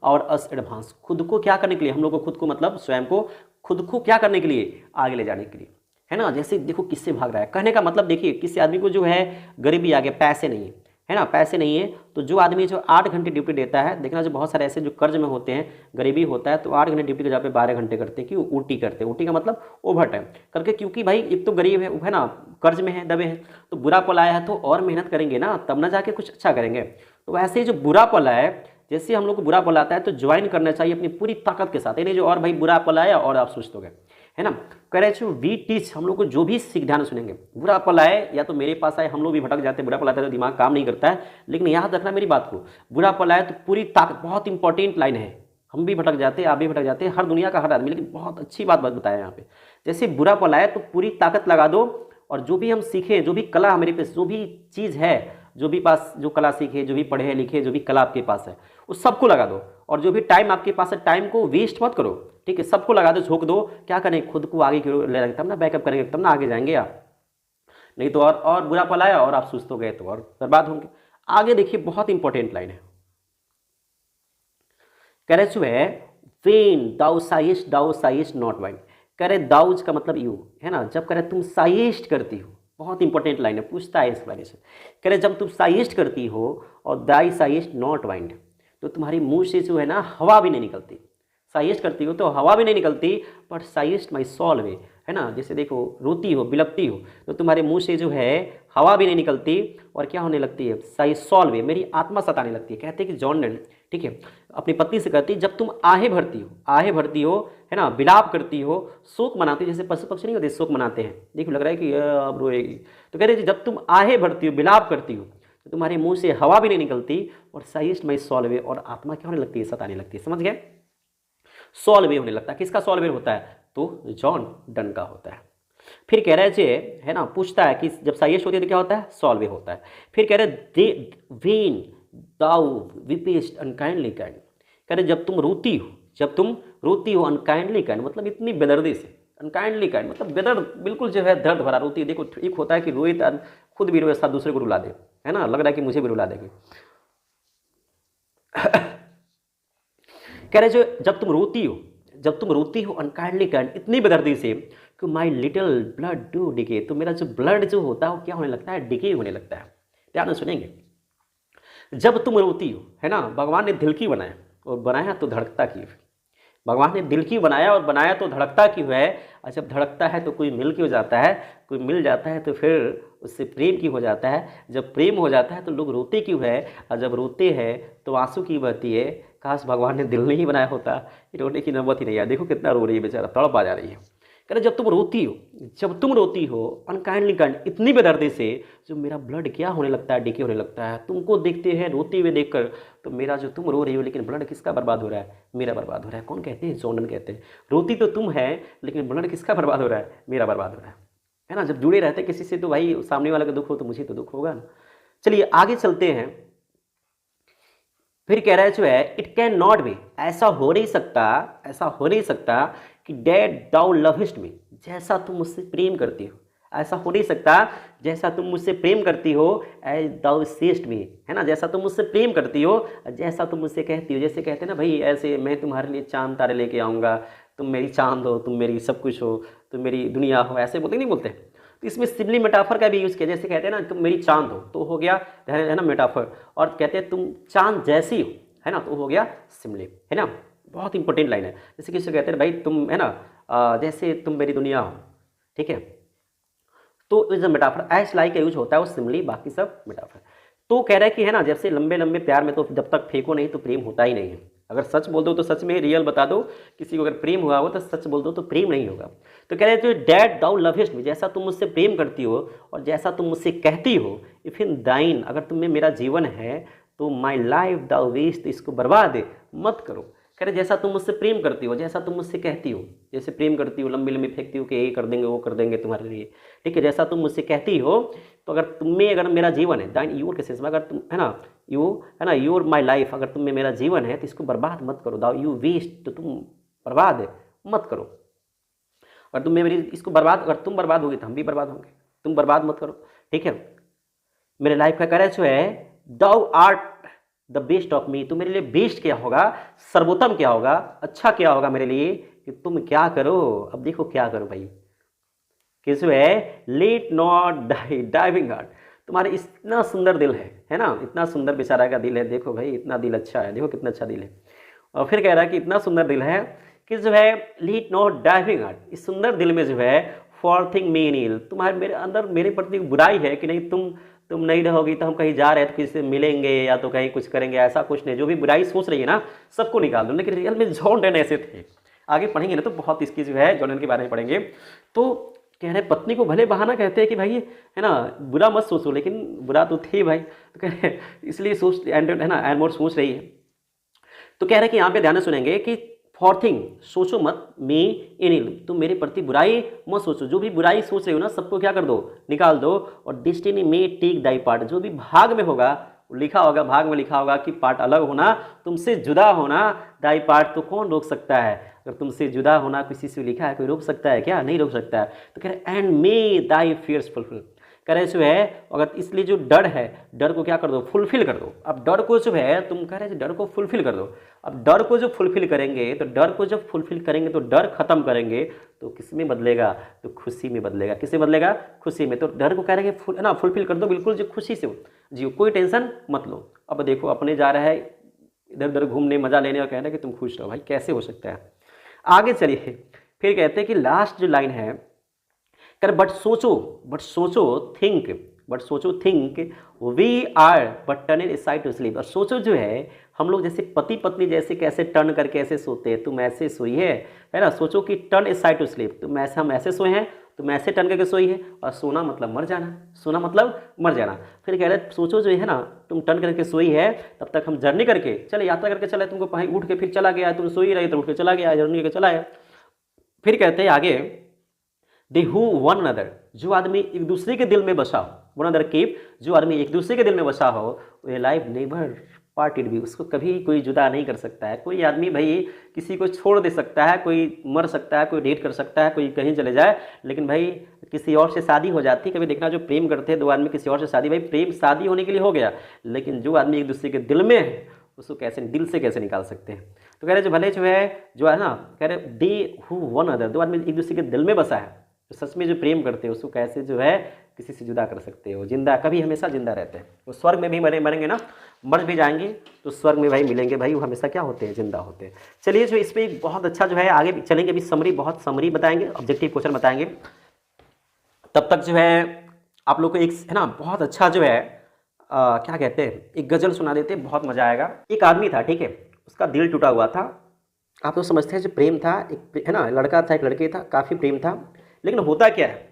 और अस एडवांस, खुद को क्या करने के लिए, हम लोग को खुद को मतलब स्वयं को, खुद को क्या करने के लिए, आगे ले जाने के लिए, है ना। जैसे देखो किससे भाग रहा है, कहने का मतलब देखिए, किसी आदमी को जो है गरीबी आ गया, पैसे नहीं है ना, पैसे नहीं है, तो जो आदमी जो 8 घंटे ड्यूटी देता है, देखना जो बहुत सारे ऐसे जो कर्ज में होते हैं, गरीबी होता है, तो 8 घंटे ड्यूटी के जगह पे 12 घंटे करते हैं, क्यों, ऊटी करते हैं, ऊटी का मतलब ओवर टाइम करके, क्योंकि भाई एक तो गरीब है ना, कर्ज में है, दबे हैं, तो बुरा पल आया है तो और मेहनत करेंगे ना, तब ना जाके कुछ अच्छा करेंगे। तो वैसे ही जो बुरा पल है, जैसे हम लोग को बुरा पल आता है तो ज्वाइन करना चाहिए अपनी पूरी ताकत के साथ, नहीं जो और भाई बुरा पल आया और आप सुस्त हो गए, है ना। कह रहे हैं वी टीच, हम लोग को जो भी सीख, ध्यान सुनेंगे, बुरा पल आए या तो मेरे पास आए, हम लोग भी भटक जाते हैं, बुरा पल आता है तो दिमाग काम नहीं करता है, लेकिन याद रखना मेरी बात को, बुरा पल आए तो पूरी ताकत, बहुत इंपॉर्टेंट लाइन है, हम भी भटक जाते हैं, आप भी भटक जाते हैं, हर दुनिया का हर आदमी, लेकिन बहुत अच्छी बात बताया यहाँ पे, जैसे बुरा पल आए तो पूरी ताकत लगा दो, और जो भी हम सीखें, जो भी कला हमारे पास, जो भी चीज़ है, जो भी पास जो कला सीखे, जो भी पढ़े लिखे, जो भी कला आपके पास है उस सबको लगा दो। और जो भी टाइम आपके पास है टाइम को वेस्ट मत करो, ठीक है, सबको लगा दो, झोंक दो। क्या करें, खुद को आगे की ओर ले जाएंगे तब ना, बैकअप करेंगे तब ना आगे जाएंगे आप, नहीं तो और बुरा पल आया और आप सुस्त हो गए तो और बर्बाद होंगे। आगे देखिए बहुत इंपॉर्टेंट लाइन है, कह रहे जो है वेन दाउ साइस्ट नॉट वाइन। कह रहे दाउज का मतलब यू है ना, जब कह रहे तुम साइस्ट करती हो, बहुत इंपॉर्टेंट लाइन है, पूछता है एक्सप्लेनेशन। कह रहे जब तुम साइस्ट करती हो और दाई साइस्ट नॉट वाइंड, तो तुम्हारी मुंह से जो है ना हवा भी नहीं निकलती। साइस्ट करती हो तो हवा भी नहीं निकलती, बट साइस्ट माई सॉल वे, है ना, जैसे देखो रोती हो, बिलपती हो, तो तुम्हारे मुंह से जो है हवा भी नहीं निकलती और क्या होने लगती है, साई सॉल वे, मेरी आत्मा सताने लगती है। कहते हैं कि जॉन डन, ठीक है, अपनी पत्नी से कहती, जब तुम आहें भरती हो, है ना, विलाप करती हो, शोक मनाती हो, जैसे पशु पक्षी नहीं होते शोक मनाते हैं, देखो लग रहा है कि अब रोएगी, तो कह रहे जब तुम आहें भरती हो, विलाप करती हो, तो तुम्हारे मुंह से हवा भी नहीं निकलती और साइस्ट माई सॉल वे, और आत्मा क्या होने लगती है, सताने लगती है। समझ गए, सॉल वे होने लगता है। किसका सॉल वे होता है, तो जॉन डन का होता है। फिर कह रहे जे है ना, पूछता है कि जब साइस्ट होती है तो क्या होता है, सॉल वे होता है। फिर कह रहे वेन दाउ विपेस्ट अनकाइंडली काइंड, कह रहे जब तुम रोती हो अनकाइंडली काइंड, मतलब इतनी बेदर्दी से, अनकाइंडली काइंड मतलब बेदर्द, बिल्कुल जो है दर्द भरा रोती है। देखो एक होता है कि रोए तो खुद भी रोए, साथ दूसरे को रुला दे, है ना, लग रहा है कि मुझे भी रुला देगी। कह रहे जो जब तुम रोती हो अनकाइंडली काइंड, इतनी बेदर्दी से कि my little blood do decay, तो मेरा जो ब्लड जो होता है वो क्या होने लगता है, डिके होने लगता है। ध्यान से सुनेंगे, जब तुम रोती हो, है ना, भगवान ने दिल की बनाया और बनाया तो धड़कता की, भगवान ने दिल की बनाया और बनाया तो धड़कता क्यों है, और जब धड़कता है तो कोई मिल क्यों जाता है, कोई मिल जाता है तो फिर उससे प्रेम क्यों हो जाता है, जब प्रेम हो जाता है तो लोग रोते क्यों है, और जब रोते हैं तो आंसू क्यों बहती है। काश भगवान ने दिल नहीं बनाया होता, रोने की नौबत ही नहीं है। देखो कितना रो रही है बेचारा, तड़प आ जा रही है। कह रहे जब तुम रोती हो अनकाइंडली काइंड, इतनी बेदर्दी से जो मेरा ब्लड क्या होने लगता है, डिके होने लगता है। तुमको देखते हैं रोते हुए देखकर, तो मेरा जो तुम रो रही हो लेकिन ब्लड किसका बर्बाद हो रहा है, मेरा बर्बाद हो रहा है। कौन कहते हैं, जॉन डन कहते हैं, रोती तो तुम है लेकिन ब्लड किसका बर्बाद हो रहा है, मेरा बर्बाद हो रहा है ना। जब जुड़े रहते किसी से तो भाई सामने वाले का दुख हो तो मुझे तो दुख होगा ना। चलिए आगे चलते हैं। फिर कह रहा है जो है इट कैन नॉट बी, ऐसा हो नहीं सकता कि डैड दाउ लविस्ट मी, जैसा तुम मुझसे प्रेम करती हो, ऐसा हो नहीं सकता जैसा तुम मुझसे प्रेम करती हो, एज दाउ सेस्ट मी, है ना, जैसा तुम मुझसे प्रेम करती हो, जैसा तुम मुझसे कहती हो। जैसे कहते हैं ना भाई, ऐसे मैं तुम्हारे लिए चांद तारे लेके आऊँगा, तुम मेरी चांद हो, तुम मेरी सब कुछ हो, तुम मेरी दुनिया हो, ऐसे बोलते नहीं बोलते। तो इसमें सिमिली मेटाफर का भी यूज़ किया, जैसे कहते हैं ना तुम मेरी चांद हो तो हो गया, है ना, मेटाफर, और कहते हैं तुम चांद जैसी हो, है ना, तो हो गया सिमिली, है ना। बहुत इंपॉर्टेंट लाइन है। जैसे किसी कहते हैं भाई तुम, है ना, जैसे तुम मेरी दुनिया हो, ठीक है, तो is a metaphor, as like का यूज होता है वो सिमिली, बाकी सब मेटाफर। तो कह रहा है कि है ना, जैसे लंबे लंबे प्यार में तो जब तक फेंको नहीं तो प्रेम होता ही नहीं है। अगर सच बोल दो तो सच में रियल बता दो, किसी को अगर प्रेम हुआ हो तो सच बोल दो तो प्रेम नहीं होगा। तो कह रहे हैं डैड दाउ लविस्ट मी, जैसा तुम मुझसे प्रेम करती हो और जैसा तुम मुझसे कहती हो, इफ इन दाइन, अगर तुम्हें मेरा जीवन है तो माई लाइफ दाउ वेस्ट, इसको बर्बाद मत करो। कह रहे जैसा तुम मुझसे प्रेम करती हो, जैसा तुम मुझसे कहती हो, जैसे प्रेम करती हो लंबी लंबी फेंकती हो कि ये कर देंगे वो कर देंगे तुम्हारे लिए, ठीक है, जैसा तुम मुझसे कहती हो, तो अगर तुम्हें अगर मेरा जीवन है, दाइन योर के सेंस में, अगर तुम, है ना, यू, है ना, योर माई लाइफ, अगर तुम में मेरा जीवन है तो इसको बर्बाद मत करो, दाउ यू वेस्ट, तो तुम बर्बाद मत करो। अगर तुम मेरी इसको बर्बाद, अगर तुम बर्बाद होगी तो हम भी बर्बाद होंगे, तुम बर्बाद मत करो, ठीक है। मेरे लाइफ का करेज जो है, thou art the best of me, तो मेरे लिए बेस्ट क्या होगा, सर्वोत्तम क्या होगा, अच्छा क्या होगा मेरे लिए, कि तुम क्या करो। अब देखो क्या करो भाई, किस है, लेट नॉट डाइविंग हार्ट, तुम्हारे इतना सुंदर दिल है ना, इतना सुंदर बेचारा का दिल है, देखो भाई इतना दिल अच्छा है, देखो कितना अच्छा दिल है। और फिर कह रहा है कि इतना सुंदर दिल है कि जो है लेट नॉट डाइविंग हार्ट, इस सुंदर दिल में जो है फॉर थिंग मीन इल, तुम्हारे मेरे अंदर मेरे प्रति बुराई है कि नहीं, तुम नहीं रहोगी तो हम कहीं जा रहे हैं तो किसी से मिलेंगे या तो कहीं कुछ करेंगे, ऐसा कुछ नहीं। जो भी बुराई सोच रही है ना सबको निकाल दो। लेकिन रियल में जॉन डन ऐसे थे, आगे पढ़ेंगे ना तो बहुत इसकी जो है जॉन डन के बारे में पढ़ेंगे। तो कह रहे पत्नी को भले बहाना कहते हैं कि भाई है ना बुरा मत सोचो, लेकिन बुरा तो थे भाई, तो कह रहे इसलिए सोच, है ना, एनमोर सोच रही है। तो कह रहे कि यहाँ पे ध्यान से सुनेंगे कि फॉर थिंग, सोचो मत, मे एनी, तुम मेरे प्रति बुराई मत सोचो, जो भी बुराई सोच रहे हो ना सबको क्या कर दो, निकाल दो। और डेस्टिनी मे टेक दाई पार्ट, जो भी भाग में होगा लिखा होगा, भाग में लिखा होगा कि पार्ट अलग होना, तुमसे जुदा होना, दाई पार्ट, तो कौन रोक सकता है? अगर तुमसे जुदा होना किसी से लिखा है, कोई रोक सकता है क्या? नहीं रोक सकता है। तो कह रहे and may thy fears fulfil, कह रहे जो है अगर इसलिए जो डर है, डर को क्या कर दो, फुलफिल कर दो। अब डर को जो है तुम कह रहे डर को फुलफिल कर दो। अब डर को जो फुलफिल करेंगे, तो डर को जब फुलफिल करेंगे तो डर खत्म करेंगे तो किस में बदलेगा? तो खुशी में बदलेगा। किससे बदलेगा? खुशी में। तो डर को कह रहे हैं है ना, फुलफिल कर दो, बिल्कुल जो खुशी से हो जियो, कोई टेंशन मत लो। अब देखो अपने जा रहा है इधर उधर घूमने, मजा लेने, और कह रहे हैं कि तुम खुश रहो। भाई कैसे हो सकता है? आगे चलिए, फिर कहते हैं कि लास्ट जो लाइन है, कर बट सोचो think we are but turn in side to sleep. और सोचो जो है हम लोग जैसे पति पत्नी जैसे कैसे टर्न करके ऐसे सोते हैं, तुम ऐसे सोई है ना, सोचो कि turn is side to sleep, तुम ऐसे, हम ऐसे सोए हैं, तुम ऐसे टर्न करके सोई है। और सोना मतलब मर जाना, सोना मतलब मर जाना। फिर कह रहे सोचो जो है ना, तुम टर्न करके सोई है, तब तक हम जर्नी करके चले, यात्रा करके चले, तुमको कहीं उठ के फिर चला गया, तुम सोई रही तो उठ के चला गया, जर्नी करके चला है। फिर कहते हैं आगे, दे हु वन अनदर, जो आदमी एक दूसरे के दिल में बसा हो, वन अनदर कीप, जो आदमी एक दूसरे के दिल में बसा हो, वे लाइफ नेवर पार्टेड भी, उसको कभी कोई जुदा नहीं कर सकता है। कोई आदमी भाई किसी को छोड़ दे सकता है, कोई मर सकता है, कोई डेट कर सकता है, कोई कहीं चले जाए, लेकिन भाई किसी और से शादी हो जाती। कभी देखना जो प्रेम करते हैं दो आदमी किसी और से शादी, भाई प्रेम शादी होने के लिए हो गया, लेकिन जो आदमी एक दूसरे के दिल में है उसको कैसे दिल से कैसे निकाल सकते हैं? तो कह रहे जो भले जो है ना, कह रहे दे हु वन अदर, दो आदमी एक दूसरे के दिल में बसा है, तो सच में जो प्रेम करते हैं उसको कैसे जो है किसी से जुदा कर सकते हो? जिंदा, कभी हमेशा जिंदा रहते हैं। वो स्वर्ग में भी मरेंगे ना, मर भी जाएंगे तो स्वर्ग में भाई मिलेंगे, भाई वो हमेशा क्या होते हैं? जिंदा होते हैं। चलिए जो इस पर एक बहुत अच्छा जो है आगे चलेंगे, अभी समरी, बहुत समरी बताएंगे, ऑब्जेक्टिव क्वेश्चन बताएंगे। तब तक जो है आप लोग को एक है ना बहुत अच्छा जो है क्या कहते हैं, एक गजल सुना देते हैं, बहुत मजा आएगा। एक आदमी था, ठीक है, उसका दिल टूटा हुआ था। आप लोग समझते हैं जो प्रेम था, एक है ना लड़का था, एक लड़के था, काफ़ी प्रेम था। लेकिन होता क्या है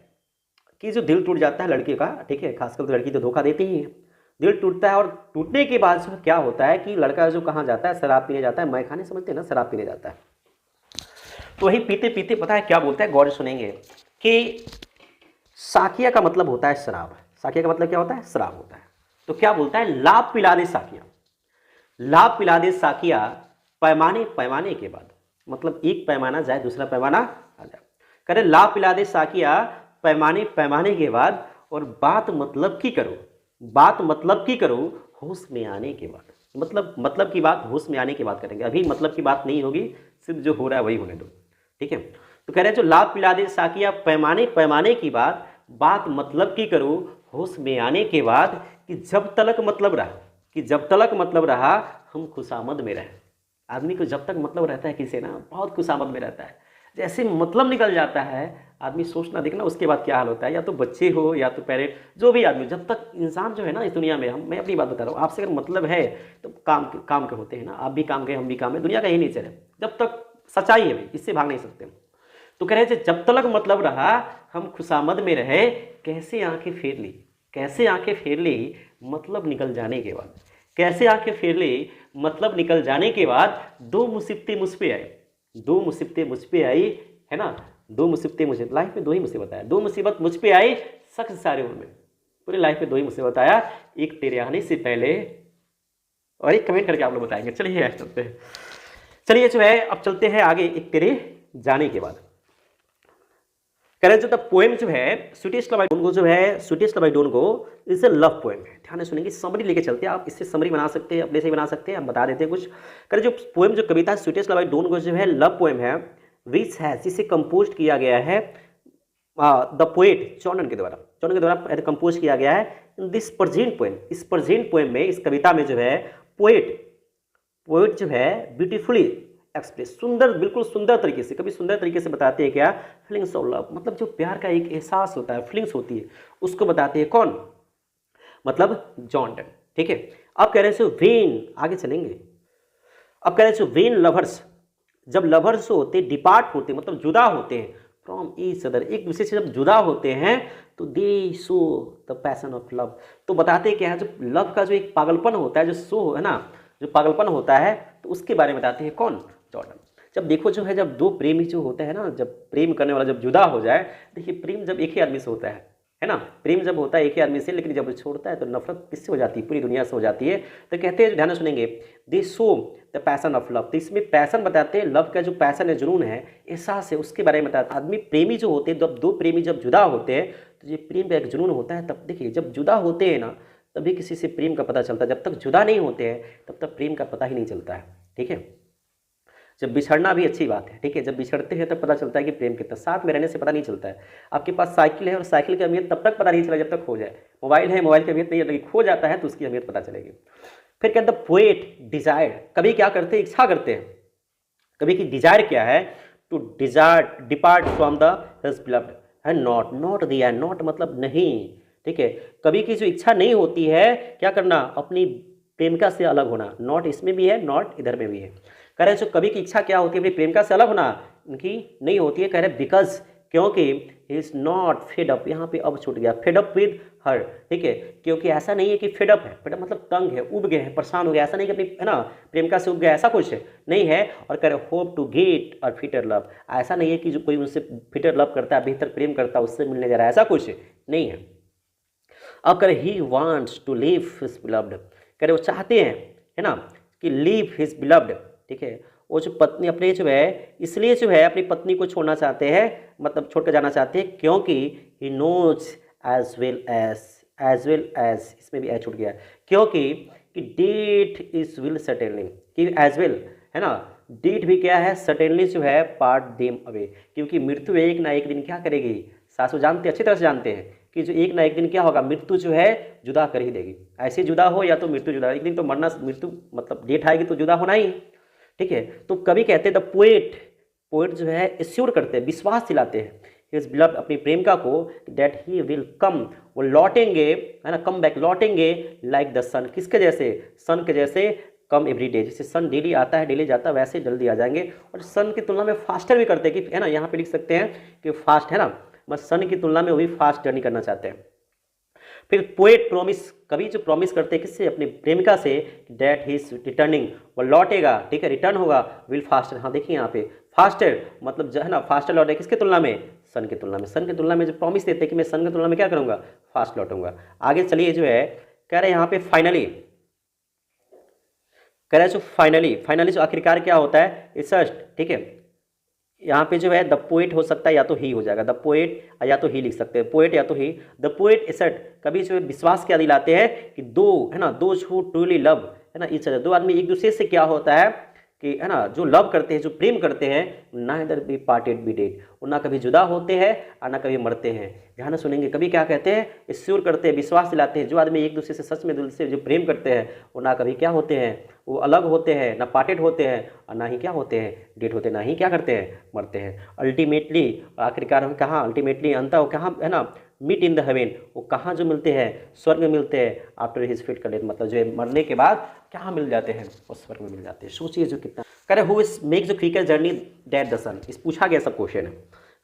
कि जो दिल टूट जाता है लड़के का, ठीक है, खासकर तो लड़की तो धोखा देती ही है, दिल टूटता है और टूटने के बाद जो क्या होता है कि लड़का जो कहाँ जाता है, शराब पीने जाता है, मैं खाने समझते हैं ना, शराब पीने जाता है। तो वही पीते पीते पता है क्या बोलता है, गौर सुनेंगे कि साकिया का मतलब होता है शराब। साकिया का मतलब क्या होता है? शराब होता है। तो क्या बोलता है, लाभ पिला दे साकिया, लाभ पिला दे साकिया पैमाने पैमाने के बाद, मतलब एक पैमाना जाए दूसरा पैमाना आ जाए। करे लाभ पिला दे साकिया पैमाने पैमाने के बाद, और बात मतलब की करो, बात मतलब की करो होश में आने के बाद। मतलब की बात होश में आने के बाद करेंगे, अभी मतलब की बात नहीं होगी, सिर्फ जो हो रहा है वही होने दो, ठीक है। तो कह रहे जो लाभ पिला दे साकिया पैमाने पैमाने की बात, बात मतलब की करो होश में आने के बाद, कि जब तलक मतलब रहा, कि जब तलक मतलब रहा हम खुशामद में रहे। आदमी को जब तक मतलब रहता है किसी ना, बहुत खुशामद में रहता है। जैसे मतलब निकल जाता है आदमी, सोचना देखना उसके बाद क्या हाल होता है, या तो बच्चे हो या तो पेरेंट, जो भी आदमी, जब तक इंसान जो है ना इस दुनिया में, मैं अपनी बात बता रहा हूँ, आपसे अगर मतलब है तो काम के होते हैं ना, आप भी काम के हम भी काम है, दुनिया का यही नेचर है, जब तक सच्चाई है भाई, इससे भाग नहीं सकते। तो कह रहे थे जब तलक मतलब रहा हम खुशामद में रहे, कैसे आंखें फेर ली, कैसे आंखें फेर ली मतलब निकल जाने के बाद, कैसे आंखें फेर ली मतलब निकल जाने के बाद, दो मुसीबतें मुझ पे आई, दो मुसीबतें मुझ पे आई, है ना, दो मुसीबतें मुझे, लाइफ में दो ही मुसीबत आया, दो मुसीबत मुझ पे आई शख्स सारे उम्र में, पूरी लाइफ में दो ही मुसीबत आया, एक तेरे आने से पहले और एक कमेंट करके आप लोग बताएंगे। चलिए चलते हैं, चलिए जो है अब चलते हैं आगे, एक तेरे जाने के बाद। कह रहे जो पोएम जो है sweetest love I don't go, जो है sweetest love I don't go is a love poem है। ध्यान से सुनेंगे, समरी लेके चलते हैं, आप इससे समरी बना सकते हैं, अपने से बना सकते हैं, हम बता देते हैं कुछ। कह रहे जो पोएम जो कविता sweetest love I don't go जो है लव पोएम है, विच हैज, जिसे कंपोज किया गया है द पोएट जॉर्डन के द्वारा कंपोज किया गया है इन दिस प्रेजेंट पोएम। इस प्रेजेंट पोएम में, इस कविता में जो है पोएट जो है ब्यूटीफुली एक्सप्रेस, सुंदर, बिल्कुल सुंदर तरीके से, कभी सुंदर तरीके से बताते हैं क्या, फीलिंग्स ऑफ लव, मतलब जो प्यार का एक एहसास होता है, फीलिंग्स होती है, उसको बताते हैं कौन, मतलब जॉर्डन, ठीक है। अब कह रहे हैं वेन, आगे चलेंगे, अब कह रहे हैं वेन लवर्स, जब लवर्स होते डिपार्ट होते, मतलब जुदा होते हैं फ्रॉम ईच अदर, एक दूसरे से जब जुदा होते हैं तो दे show the passion of love, तो बताते क्या है, जो लव का जो एक पागलपन होता है, जो शो है ना, जो पागलपन होता है, तो उसके बारे में बताते हैं कौन, जॉर्डन। जब देखो जो है, जब दो प्रेमी जो होते हैं ना, जब प्रेम करने वाला जब जुदा हो जाए, देखिए प्रेम जब एक ही आदमी से होता है ना, प्रेम जब होता है एक ही आदमी से, लेकिन जब वो छोड़ता है तो नफरत किससे हो जाती है, पूरी दुनिया से हो जाती है। तो कहते हैं, ध्यान से सुनेंगे, दे show the passion of love. तो इसमें पैसन बताते हैं, लव का जो पैसन है, जुनून है, एहसास है, उसके बारे में बताते हैं। आदमी प्रेमी जो होते हैं, जब दो प्रेमी जब जुदा होते हैं तो ये प्रेम का एक जुनून होता है। तब देखिए जब जुदा होते हैं ना, तभी किसी से प्रेम का पता चलता है। जब तक जुदा नहीं होते हैं तब तक प्रेम का पता ही नहीं चलता है, ठीक है। जब बिछड़ना भी अच्छी बात है, ठीक है, जब बिछड़ते हैं तब पता चलता है कि प्रेम कितना, साथ में रहने से पता नहीं चलता है। आपके पास साइकिल है और साइकिल की अहमियत तब तक पता नहीं चला जब तक खो जाए। मोबाइल है, मोबाइल की अहमियत नहीं है, लेकिन खो जाता है तो उसकी अहमियत पता चलेगी। फिर कहते हैं पोएट डिजायर, कभी क्या करते हैं, इच्छा करते हैं। कभी की डिजायर क्या है, to desire depart from the his beloved है, नॉट, नॉट दिया, नॉट मतलब नहीं, ठीक है। कभी की जो इच्छा नहीं होती है क्या करना, अपनी प्रेमिका से अलग होना। नॉट इसमें भी है, नॉट इधर में भी है। कह रहे हैं जो कभी की इच्छा क्या होती है, अपनी प्रेमिका से अलग होना, इनकी नहीं होती है। कह रहे बिकॉज, क्योंकि he is not fed up, यहाँ पे अब छूट गया, फेड अप विद हर, ठीक है। क्योंकि ऐसा नहीं है कि फेड अप है, फेड अप मतलब तंग है, उब गए हैं, परेशान हो गया, ऐसा नहीं कि अपनी है ना प्रेमिका से उब गया, ऐसा कुछ नहीं है। और कह रहे होप टू गेट और फिटर लव, ऐसा नहीं है कि जो कोई उनसे फिटर लव करता है, बेहतर प्रेम करता है, उससे मिलने जा रहा है, ऐसा कुछ नहीं है। अब कह रहे he wants to leave his beloved, कह रहे वो चाहते हैं, है ना, कि लीव हिज बिलव्ड, ठीक है। वो जो पत्नी अपने जो है, इसलिए जो है अपनी पत्नी को छोड़ना चाहते हैं, मतलब छोड़ कर जाना चाहते हैं, क्योंकि he knows as well as, इसमें भी एज छूट गया, क्योंकि कि डेट इज विल सर्टेनली, कि एज वेल है ना, डेट भी क्या है, सर्टेनली जो है पार्ट देम अवे, क्योंकि मृत्यु एक ना एक दिन क्या करेगी, सासू जानते अच्छी तरह से जानते हैं कि जो एक ना एक दिन क्या होगा, मृत्यु जो है जुदा कर ही देगी। ऐसे जुदा हो या तो मृत्यु जुदा, एक दिन तो मरना, मृत्यु मतलब डेट आएगी तो जुदा होना ही, ठीक है। तो कभी कहते हैं द पोएट, पोएट जो है एश्योर करते हैं, विश्वास दिलाते हैं हिज बिलव्ड, अपनी प्रेमिका को, दैट ही विल कम, वो लौटेंगे, है ना, कम बैक, लौटेंगे लाइक द सन, किसके जैसे, सन के जैसे, कम एवरी डे, जैसे सन डेली आता है डेली जाता है वैसे जल्दी आ जाएंगे। और सन की तुलना में फास्टर भी करते हैं, कि है ना, यहाँ पे लिख सकते हैं कि फास्ट, है ना, बस सन की तुलना में वो भी फास्ट जर्नी करना चाहते हैं। फिर पोएट प्रॉमिस, कभी जो प्रॉमिस करते हैं किससे, अपनी प्रेमिका से, डैट ही इज रिटर्निंग, वो लौटेगा, ठीक है, रिटर्न होगा, विल फास्टर, हाँ देखिए यहाँ पे फास्टर मतलब जो है ना, फास्टर लौटेगा, किसके तुलना में, सन की तुलना में। सन की तुलना में जो प्रॉमिस देते हैं कि मैं सन की तुलना में क्या करूँगा, फास्ट लौटूंगा। आगे चलिए जो है, कह रहे हैं यहाँ पे फाइनली, कह रहे हैं जो फाइनली, फाइनली जो आखिरकार क्या होता है, रिसर्च, ठीक है। यहाँ पे जो है द पोएट हो सकता है, या तो ही हो जाएगा, द पोएट, या तो ही लिख सकते हैं, पोएट या तो ही। द पोएट एसर्ट, कभी जो है विश्वास क्या दिलाते हैं कि दो, है ना, दो हू ट्रूली लव, है ना, इच अदर, दो आदमी एक दूसरे से क्या होता है कि, है ना, जो लव करते हैं, जो प्रेम करते हैं, neither be parted B dead, वो ना कभी जुदा होते हैं और ना कभी मरते हैं। ध्यान से सुनेंगे, कभी क्या कहते हैं, एश्योर करते हैं, विश्वास दिलाते हैं, जो आदमी एक दूसरे से सच में दिल से जो प्रेम करते हैं, वो ना कभी क्या होते हैं, वो अलग होते हैं, ना पार्टेड होते हैं और ना ही क्या होते हैं, डेट होते हैं, ना ही क्या करते हैं, मरते हैं। अल्टीमेटली, आखिरकार हम कहाँ, अल्टीमेटली अंत वो कहाँ, है ना, मीट इन द हेवन, वो कहाँ जो मिलते हैं, स्वर्ग में मिलते हैं, आफ्टर हिज फिट डेथ, मतलब जो है मरने के बाद कहाँ मिल जाते हैं, वो स्वर्ग में मिल जाते हैं। सोचिए जो कितना, कह रहे हु इज मेक जो क्विकर जर्नी डेट द सन, इस पूछा गया सब क्वेश्चन है।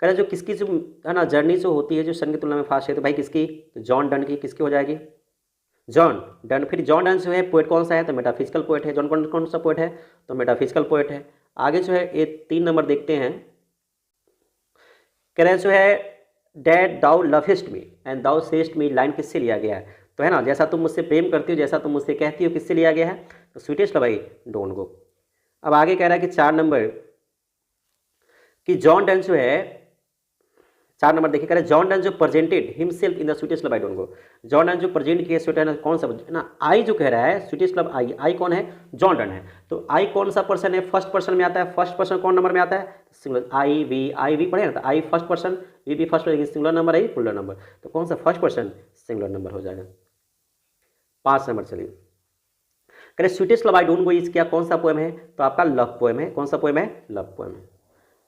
कह रहे जो किसकी जो है ना जर्नी जो होती है जो सन की तुलना में फास्ट है, तो भाई किसकी, तो जॉन डन की, किसकी हो जाएगी, जॉन डन। फिर जॉन डन जो है पोएट कौन सा है, तो मेटाफिजिकल पोएट है। जॉन कौन सा पोएट है, तो मेटाफिजिकल पोएट है। आगे जो है ये 3 नंबर देखते हैं, कह रहे जो है that thou lovest me and thou sayest me, line किससे लिया गया है, तो है ना, जैसा तुम मुझसे प्रेम करती हो, जैसा तुम मुझसे कहती हो, किससे लिया गया है, तो sweetest love I don't go. अब आगे कह रहा है कि 4 नंबर कि जॉन डन जो है, 4 नंबर देखिए, कह रहे जॉन डन जो presented himself in the sweetest love I don't go, John Donne जो प्रेजेंट किया स्वीट है ना, कौन सा ना, आई जो कह रहा है स्वीटेस्ट लव आई, आई कौन है, जॉन डन है। तो आई कौन सा पर्सन है, फर्स्ट पर्सन में आता है, फर्स्ट पर्सन कौन नंबर में आता है, सिंगुलर, आई वी पढ़े ना, तो आई फर्स्ट पर्सन, वी भी फर्स्ट पर्सन, सिंगुलर नंबर आई पुलर नंबर, तो कौन सा फर्स्ट पर्सन, सिंगुलर नंबर हो जाएगा। 5 नंबर चलिए, कह रहे sweetest love I don't go is क्या, कौन सा पोएम है, तो आपका लव पोएम है। कौन सा पोएम है, लव पोएम है।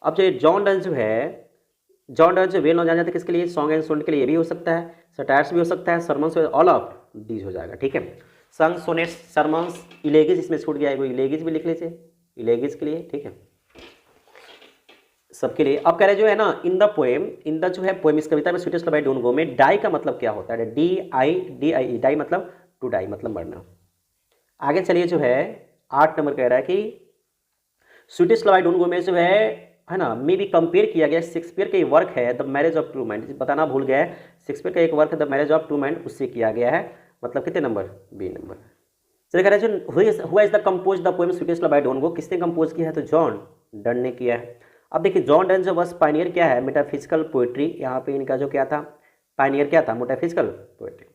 अब जो जॉन डन जो है, जॉन डन जो वेल नॉन जाना जाता है किसके लिए, सॉन्ग एंड सोनेट के लिए, ये भी हो सकता है, सटायर्स भी हो सकता है, सरमन्स, ऑल ऑफ दीज हो जाएगा, ठीक है। सॉन्ग, सोनेट्स, सरमन्स, इलेगिस, इसमें छूट गया है, इलेगिस भी लिख लीजिए, इलेगिस के लिए, ठीक है, सबके लिए। अब कह रहे जो है ना, in the poem, in the जो है पोएम, इस कविता में sweetest love I don't go में डाई का मतलब क्या होता है, DIE, डाई मतलब टू डाई, मतलब मरना। आगे चलिए जो है 8 नंबर कह रहा है कि sweetish love I don't go में जो है ना, मे भी कंपेयर किया गया शेक्सपियर का एक वर्क है the marriage of two man, बताना भूल गया है, शेक्सपियर का एक वर्क है the marriage of two man, उससे किया गया है, मतलब कितने नंबर, बी नंबर। चलिए कह रहे हैं हुआ is the compose the poem sweetish love I don't गो, किसने कंपोज किया है, तो जॉन डन ने किया है। अब देखिए जॉन डन जो बस पायनियर क्या है, मेटाफिजिकल पोएट्री, यहाँ पे इनका जो क्या था, पायनियर क्या था, मेटाफिजिकल पोएट्री।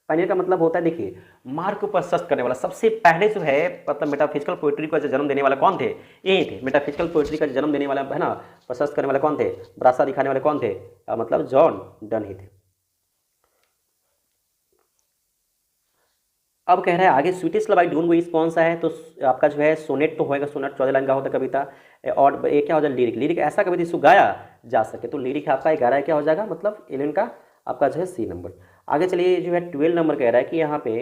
पायनियर का मतलब होता है, देखिए मार्ग को प्रशस्त करने वाला, सबसे पहले जो है मतलब मेटाफिजिकल पोएट्री को जन्म देने वाला कौन थे, यही थे, मेटाफिजिकल पोएट्री का जन्म देने वाला है ना, प्रशस्त करने वाले कौन थे, रास्ता दिखाने वाले कौन थे, मतलब जॉन डन ही थे। अब कह रहा है आगे स्वीटिश लव आई डोंट गो इस कौन सा है, तो आपका जो है सोनेट तो होएगा, सोनेट 14 लाइन का होता है कविता, और ये क्या हो जाए लिरिक, लिरिक ऐसा कविता जिसको गाया जा सके, तो लिरिक आपका 11 क्या हो जाएगा, मतलब 11 का आपका जो है सी नंबर। आगे चलिए जो है 12 नंबर कह रहा है कि यहाँ पे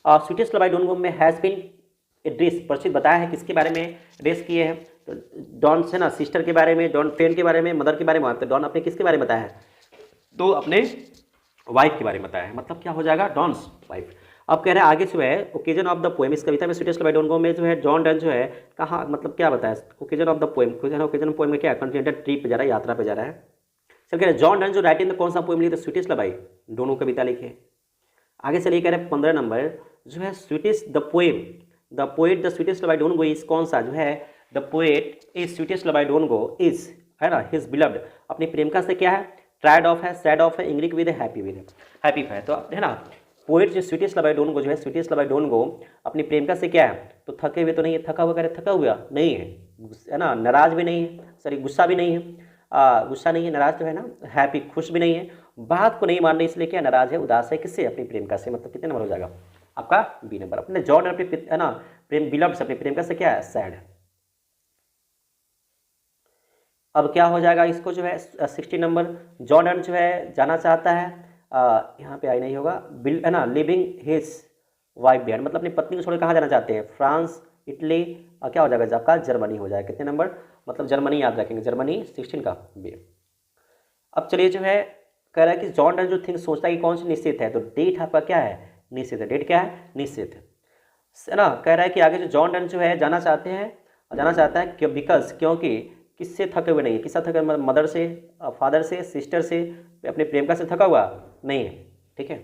sweetish love I don't go में हैज़ बीन ए ड्रेस, प्रसिद्ध बताया है किसके बारे में ड्रेस किए हैं, तो डॉन से ना सिस्टर के बारे में, डॉन फ्रेंड के बारे में, मदर के बारे में, तो डॉन अपने किसके बारे में बताया है, तो अपने वाइफ के बारे में बताया है, मतलब क्या हो जाएगा, डॉन्स वाइफ। अब कह रहे हैं आगे जो है ओकेजन ऑफ द पोएम, इस कविता में sweetish love I don't go में जो है जॉन डन जो है कहाँ, मतलब क्या बताया, occasion of the poem, occasion poem में क्या कॉन्टिनेंटल ट्रिप पे जा रहा है, यात्रा पे जा रहा है। चल कह रहे हैं जॉन डन जो राइटिंग कौन सा पोएम लिखे, तो स्वीटिश लव आई दोनों कविता लिखे। आगे चलिए कह रहे हैं 15 नंबर जो है sweetish the poem, the poet the sweetish love I don't go is कौन सा, जो है the poet is sweetish love I don't go is है ना हिज बिलव्ड, अपनी प्रेमिका से क्या है, ट्राइड ऑफ है, सैड ऑफ है, English with happy with happy है, तो है ना पोएट जो sweetish love I don't go जो है स्वीटिश लव आई डोंट गो अपनी प्रेमिका से क्या है, तो थके हुए तो नहीं है, थका हुआ कह रहे थका हुआ नहीं है ना, नाराज भी नहीं है, सॉरी गुस्सा भी नहीं है, गुस्सा नहीं है, नाराज तो है ना, हैप्पी खुश भी नहीं है, बात को नहीं मान रही इसलिए क्या नाराज है, उदास है, किससे, अपनी प्रेमिका से, मतलब कितने नंबर हो जाएगा आपका बी नंबर। अपने जॉन अपने है ना प्रेम बिलव्ड से अपनी प्रेमिका से क्या है, सैड है। अब क्या हो जाएगा इसको जो है 60 नंबर, जॉन डन जो है जाना चाहता है, यहाँ पे आई नहीं होगा, बिल है ना लिविंग हिज वाइफ बिहाइंड, मतलब अपनी पत्नी को छोड़ कहाँ जाना चाहते हैं, फ्रांस, इटली, क्या हो जाएगा आपका जर्मनी हो जाएगा, कितने नंबर, मतलब जर्मनी याद रखेंगे, जर्मनी 16 का बी। अब चलिए जो है कह रहा है कि जॉन डन जो थिंग सोचता है कि कौन सी निश्चित है, तो डेट आपका क्या है, निश्चित है, डेट क्या है, निश्चित है ना। कह रहा है कि आगे जो जॉन डन जो है जाना चाहते हैं, जाना चाहता है क्यों, बिकॉज क्योंकि किससे थके हुए नहीं है, किससे थके, मदर से, फादर से, सिस्टर से, अपने प्रेमिका से थका हुआ नहीं है, ठीक है।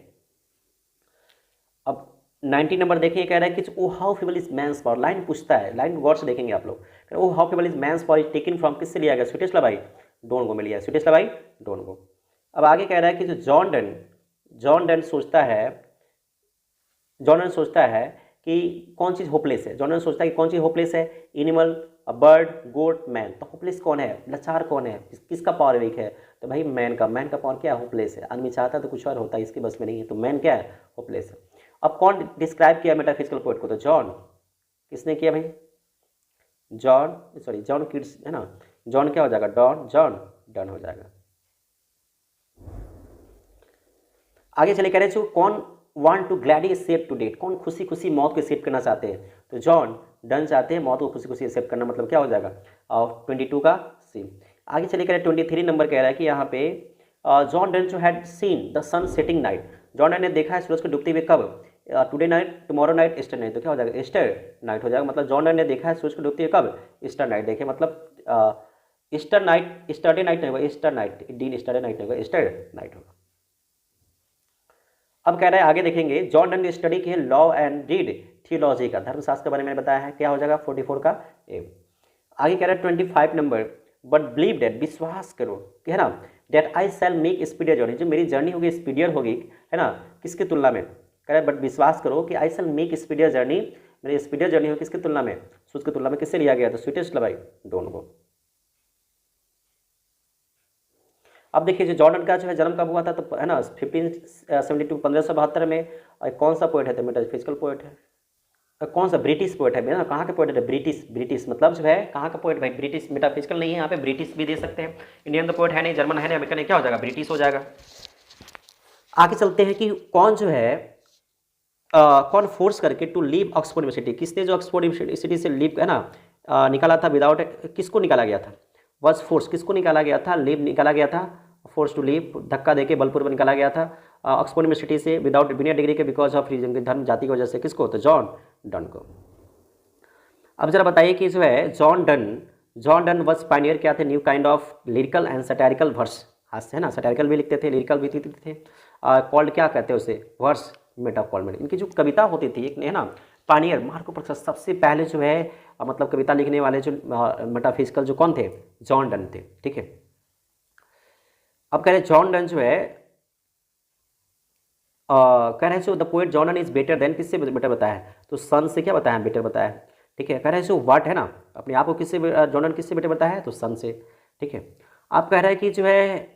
अब 90 नंबर देखिए कह रहा है कि O how feeble is man's power, line पूछता है, लाइन गौर से देखेंगे आप लोग, O how feeble is man's power is taken from, किससे लिया गया, sweetest love I don't go में लिया, sweetest love I don't go. अब आगे कह रहा है कि जो जॉन डन सोचता है कि कौन चीज़ होपलेस है, जॉन डन सोचता है कि कौन चीज़ होपलेस है, एनिमल, बर्ड, गोट, मैन, तो होपलेस कौन है, लाचार कौन है, किसका पावर वीक है, तो भाई मैन का पावर क्या है, होपलेस है, आदमी चाहता तो कुछ और होता है, इसके बस में नहीं है, तो मैन क्या है, होपलेस है। अब कौन डिस्क्राइब किया मेटाफिजिकल पोएट को, तो जॉन, किसने किया भाई, जॉन किड्स है ना, जॉन क्या हो जाएगा, जॉन डन हो जाएगा। आगे चले कह रहे हैं कौन want to gladly accept to date, कौन खुशी खुशी मौत को एक्सेप्ट करना चाहते हैं, तो जॉन डन चाहते हैं मौत को खुशी खुशी एक्सेप्ट करना, मतलब क्या हो जाएगा, और 22 का सी। आगे चले कह रहे हैं 23 नंबर कह रहा है कि यहाँ पे जॉन डन जो had seen the sun setting night, John Donne ने देखा है सूरज को डूबते हुए कब, today night, tomorrow night, Easter night, तो क्या हो जाएगा, ईस्टर नाइट हो जाएगा, मतलब जॉन डन ने देखा है सूरज को डूबते हुए कब, ईस्टर नाइट, देखे मतलब ईस्टर नाइट, स्टरडे नाइट नहीं होगा, ईस्टर नाइट, दिन स्टरडे नाइट नहीं होगा, ईस्टर नाइट होगा। अब कह रहा है आगे देखेंगे जॉन डन ने स्टडी की है लॉ एंड रीड थियोलॉजी का, धर्मशास्त्र के बारे में बताया है, क्या हो जाएगा 44 का ए। आगे कह रहा है 25 नंबर, बट बिलीव डेट, विश्वास करो कि है ना, डेट आई शैल मेक स्पीडियर जर्नी, जो मेरी जर्नी होगी स्पीडियर होगी है ना, किसकी तुलना में, कह रहा है बट विश्वास करो कि आई शैल मेक स्पीडियर जर्नी, मेरी स्पीडियर जर्नी होगी किसकी तुलना में, सूरज की तुलना में, किससे लिया गया, तो sweetish love I don't go. अब देखिए जो जॉर्डन का जो है जन्म कब हुआ था, तो है ना 1572 1572 में, कौन सा पोएट है, तो मेटाफिजिकल पोएट है, कौन सा ब्रिटिश पोएट है ना, कहाँ का पोएट है, ब्रिटिश मतलब जो है कहाँ का पोएट भाई, ब्रिटिश, मेटाफिजिकल नहीं है यहाँ पे, ब्रिटिश भी दे सकते हैं, इंडियन तो पोएट है नहीं, जर्मन है नहीं, अमेरिकन है, क्या हो जाएगा, ब्रिटिश हो जाएगा। आगे चलते हैं कि कौन जो है कौन फोर्स करके टू लीव ऑक्सफोर्ड यूनिवर्सिटी, किसने जो ऑक्सफोर्ड यूनिवर्सिटी से लीव है ना निकाला था, विदाउट, किसको निकाला गया था, वॉज फोर्स, किसको निकाला गया था, लीव निकाला गया था, फोर्स टू लीव, धक्का देके बलपूर्वक निकाला गया था ऑक्सफोर्ड यूनिवर्सिटी से विदाउट बिना डिग्री के, बिकॉज ऑफ रीजन, धर्म जाति की वजह से, किसको, तो जॉन डन को। अब जरा बताइए कि जो है जॉन डन वॉज पायनियर क्या थे, new kind of lyrical and satirical verse, हास्य है ना, सटारिकल भी लिखते थे, लिरिकल भी लिखते थे, कॉल्ड क्या कहते हैं उसे, वर्स मेटाफॉर्मल। इनकी जो कविता होती थी एक है ना, पायनियर मार्को प्रोसेस, सबसे पहले जो है मतलब कविता लिखने वाले जो मेटाफिजिकल जो कौन थे, जॉन डन थे, ठीक है। अब कह रहे जॉन डन जो है कह रहे हैं the poet John Donne is better than, किससे बेटर बताया है, तो सन से क्या बताया, बेटर बताया है, ठीक है। कह रहे हैं व्हाट है ना, अपने आप को किससे जॉन डन किससे बेटर बताया है, तो सन से, ठीक है। आप कह रहे हैं कि जो है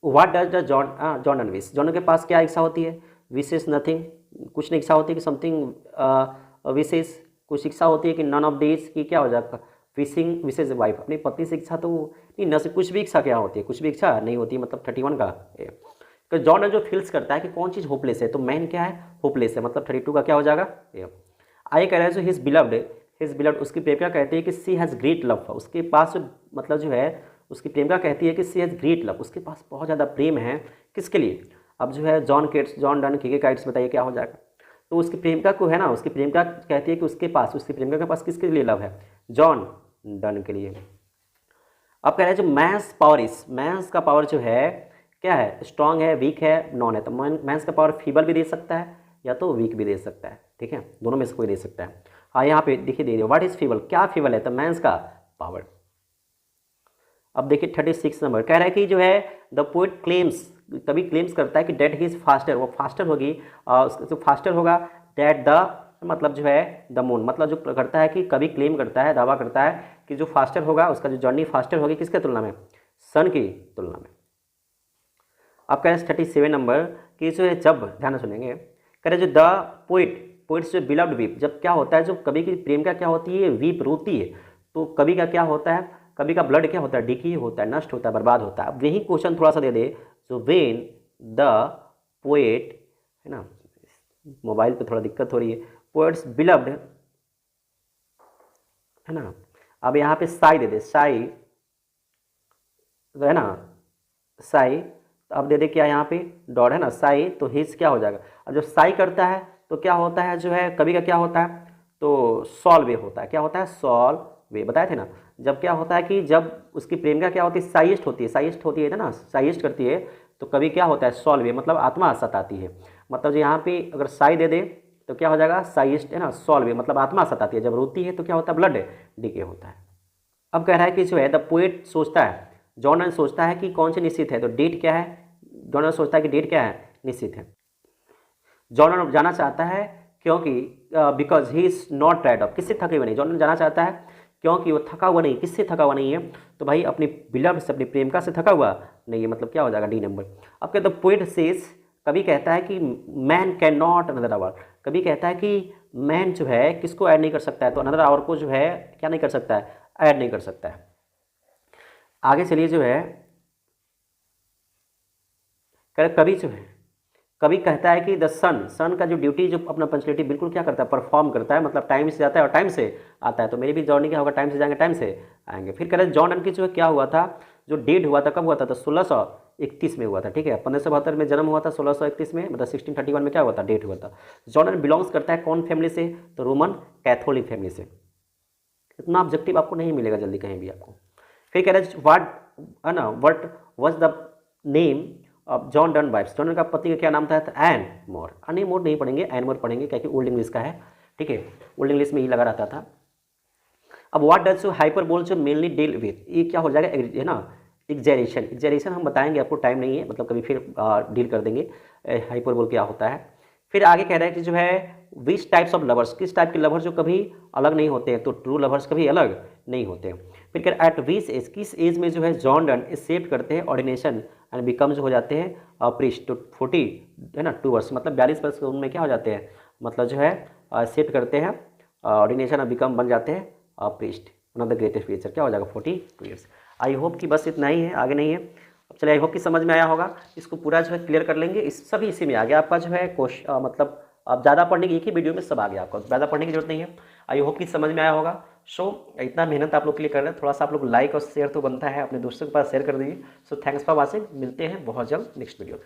what does the John Donne wish, John के पास क्या इच्छा होती है, विशेष नथिंग, कुछ नहीं इच्छा होती है कि समथिंग विशेष, कुछ इच्छा होती है कि नन ऑफ दिस की क्या हो जाएगा, विशिंग विशेष वाइफ, अपनी पत्नी से इच्छा तो नहीं, न से कुछ भी इच्छा क्या होती है, कुछ भी इच्छा नहीं होती, मतलब 31 का। तो जॉन डन जो फील्स करता है कि कौन चीज़ होपलेस है, तो मैन क्या है, होपलेस है, मतलब 32 का क्या हो जाएगा। आइए कह रहे हैं जो हिज बिलव्ड उसकी प्रेमिका कहती है कि सी हैज़ ग्रेट लव, उसके पास मतलब जो है उसकी प्रेमिका कहती है कि सी हैज़ ग्रेट लव, उसके पास बहुत ज़्यादा प्रेम है, किसके लिए, अब जो है जॉन डन के काइट्स बताइए क्या हो जाएगा, तो उसकी प्रेमिका को है ना, उसकी प्रेमिका कहती है कि उसकी प्रेमिका के पास किसके लिए लव है, जॉन डन के लिए। अब कह रहे हैं जो मैंस का पावर जो है क्या है, स्ट्रांग है, वीक है, नॉन है, तो मैंस का पावर फीबल भी दे सकता है या तो वीक भी दे सकता है, ठीक है, दोनों में से कोई दे सकता है। हाँ यहाँ पे देखिए दे रही है व्हाट इज फीबल, क्या फीबल है, तो मैंस का पावर। अब देखिए 36 नंबर कह रहा है कि जो है द पोएट क्लेम्स, कभी क्लेम्स करता है कि डेट ही इज फास्टर, वो फास्टर होगी, जो फास्टर होगा डेट द मतलब जो है द मून, मतलब जो करता है कि कभी क्लेम करता है, दावा करता है कि जो फास्टर होगा उसका जो जर्नी फास्टर होगी किसके तुलना में, सन की तुलना में। अब कह रहे हैं 37 नंबर कि जो है जब, ध्यान से सुनेंगे, कह रहे जो द पोइट्स जो बिलव्ड वीप, जब क्या होता है, जो कवि की प्रेम का क्या होती है, वीप रोती है, तो कवि का क्या होता है, कवि का ब्लड क्या होता है, डिकी होता है, नष्ट होता है, बर्बाद होता है। अब यही क्वेश्चन थोड़ा सा दे दे, जो वेन द पोएट है ना, मोबाइल पे थोड़ा दिक्कत हो रही है, पोएट्स बिलव्ड है ना, अब यहाँ पे साई दे दे, साई है ना, साई, तो अब दे दे क्या यहाँ पे डॉट है ना, साई, तो हिज क्या हो जाएगा, अब जब साई करता है तो क्या होता है, जो है कवि का क्या होता है, तो सॉल वे होता है, क्या होता है, सॉल वे, बताए थे ना। जब क्या होता है कि जब उसकी प्रेमिका क्या होती है, साइस्ट होती है ना, साइस्ट करती है, तो कभी क्या होता है, सॉल वे, मतलब आत्मा सताती है, मतलब जो यहाँ पे अगर साई दे दे तो क्या हो जाएगा, साइस्ट है ना, सॉल वे, मतलब आत्मा सताती है, जब रोती है तो क्या होता है, ब्लड डीके होता है। अब कह रहा है कि जो है द पोएट सोचता है, जॉन डन सोचता है कि कौन से निश्चित है, तो डेट क्या है, जॉन डन सोचता है कि डेट क्या है, निश्चित है। जॉन डन जाना चाहता है क्योंकि because he is not tired of, किससे थके हुए नहीं, जॉन डन जाना चाहता है क्योंकि वो थका हुआ नहीं, किससे थका हुआ नहीं है, तो भाई अपनी बिलव्ड से, अपनी प्रेमिका से थका हुआ नहीं है, मतलब क्या हो जाएगा, डी नंबर। अब कहते हैं पोएट सेज, कभी कहता है कि man can not another our, कभी कहता है कि मैन जो है किसको ऐड नहीं कर सकता है, तो अनदर आवर को जो है क्या नहीं कर सकता है, ऐड नहीं कर सकता है। आगे चलिए जो है कभी जो है कभी कहता है कि द सन का जो ड्यूटी, जो अपना पंचुअलिटी बिल्कुल क्या करता है, परफॉर्म करता है, मतलब टाइम से जाता है और टाइम से आता है, तो मेरी भी जर्नी क्या होगा, टाइम से जाएंगे, टाइम से आएंगे। फिर कह रहे हैं जॉन डन की जो क्या हुआ था, जो डेट हुआ था, कब हुआ था, तो 1631 में हुआ था, ठीक है, 1572 में जन्म हुआ था, 1631 में, मतलब 1631 में क्या हुआ था, डेट हुआ था। जॉन डन बिलोंग्स करता है कौन फैमिली से, तो रोमन कैथोलिक फैमिली से। इतना ऑब्जेक्टिव आपको नहीं मिलेगा जल्दी कहीं भी आपको। फिर कह रहे हैं what was the name of John Donne wife's, John Donne का पति का क्या नाम था, एन मोर, एन मोर नहीं पढ़ेंगे, एन मोर पढ़ेंगे, क्योंकि ओल्ड इंग्लिश का है, ठीक है, ओल्ड इंग्लिश में ही लगा रहता था। अब व्हाट डज हाइपरबोल जो मेनली डील विथ, ये क्या हो जाएगा, है ना, एग्जैरेशन हम बताएंगे, आपको टाइम नहीं है, मतलब कभी फिर डील कर देंगे हाइपरबोल क्या होता है। फिर आगे कह रहे हैं कि जो है विच टाइप्स ऑफ लवर्स, किस टाइप के लवर्स जो कभी अलग नहीं होते हैं, तो ट्रू लवर्स कभी अलग नहीं होते हैं। फिर कह एट विच एज, किस एज में जो है जॉन डन एक्सेप्ट करते हैं ऑर्डिनेशन एंड बिकम्स हो जाते हैं प्रीस्ट, तो 40 है ना 2 वर्ष, मतलब 42 वर्ष उनमें क्या हो जाते हैं, मतलब जो है एक्सेप्ट करते हैं ऑर्डिनेशन और बिकम बन जाते हैं priest, one of the greatest feature, क्या हो जाएगा 42 ईयर्स। आई होप कि बस इतना ही है, आगे नहीं है। अब चलिए, आई होप कि समझ में आया होगा, इसको पूरा जो है क्लियर कर लेंगे, इस सभी इसी में आ गया आपका जो है क्वेश्चन, मतलब आप ज़्यादा पढ़ने की, एक ही वीडियो में सब आ गया, आपको ज़्यादा पढ़ने की जरूरत नहीं है। आई होप कि समझ में आया होगा। सो इतना मेहनत आप लोग के लिए कर रहे हैं, थोड़ा सा आप लोग लाइक और शेयर तो बनता है, अपने दोस्तों के पास शेयर कर दीजिए। सो थैंक्स फॉर वॉचिंग, मिलते हैं बहुत जल्द नेक्स्ट वीडियो में।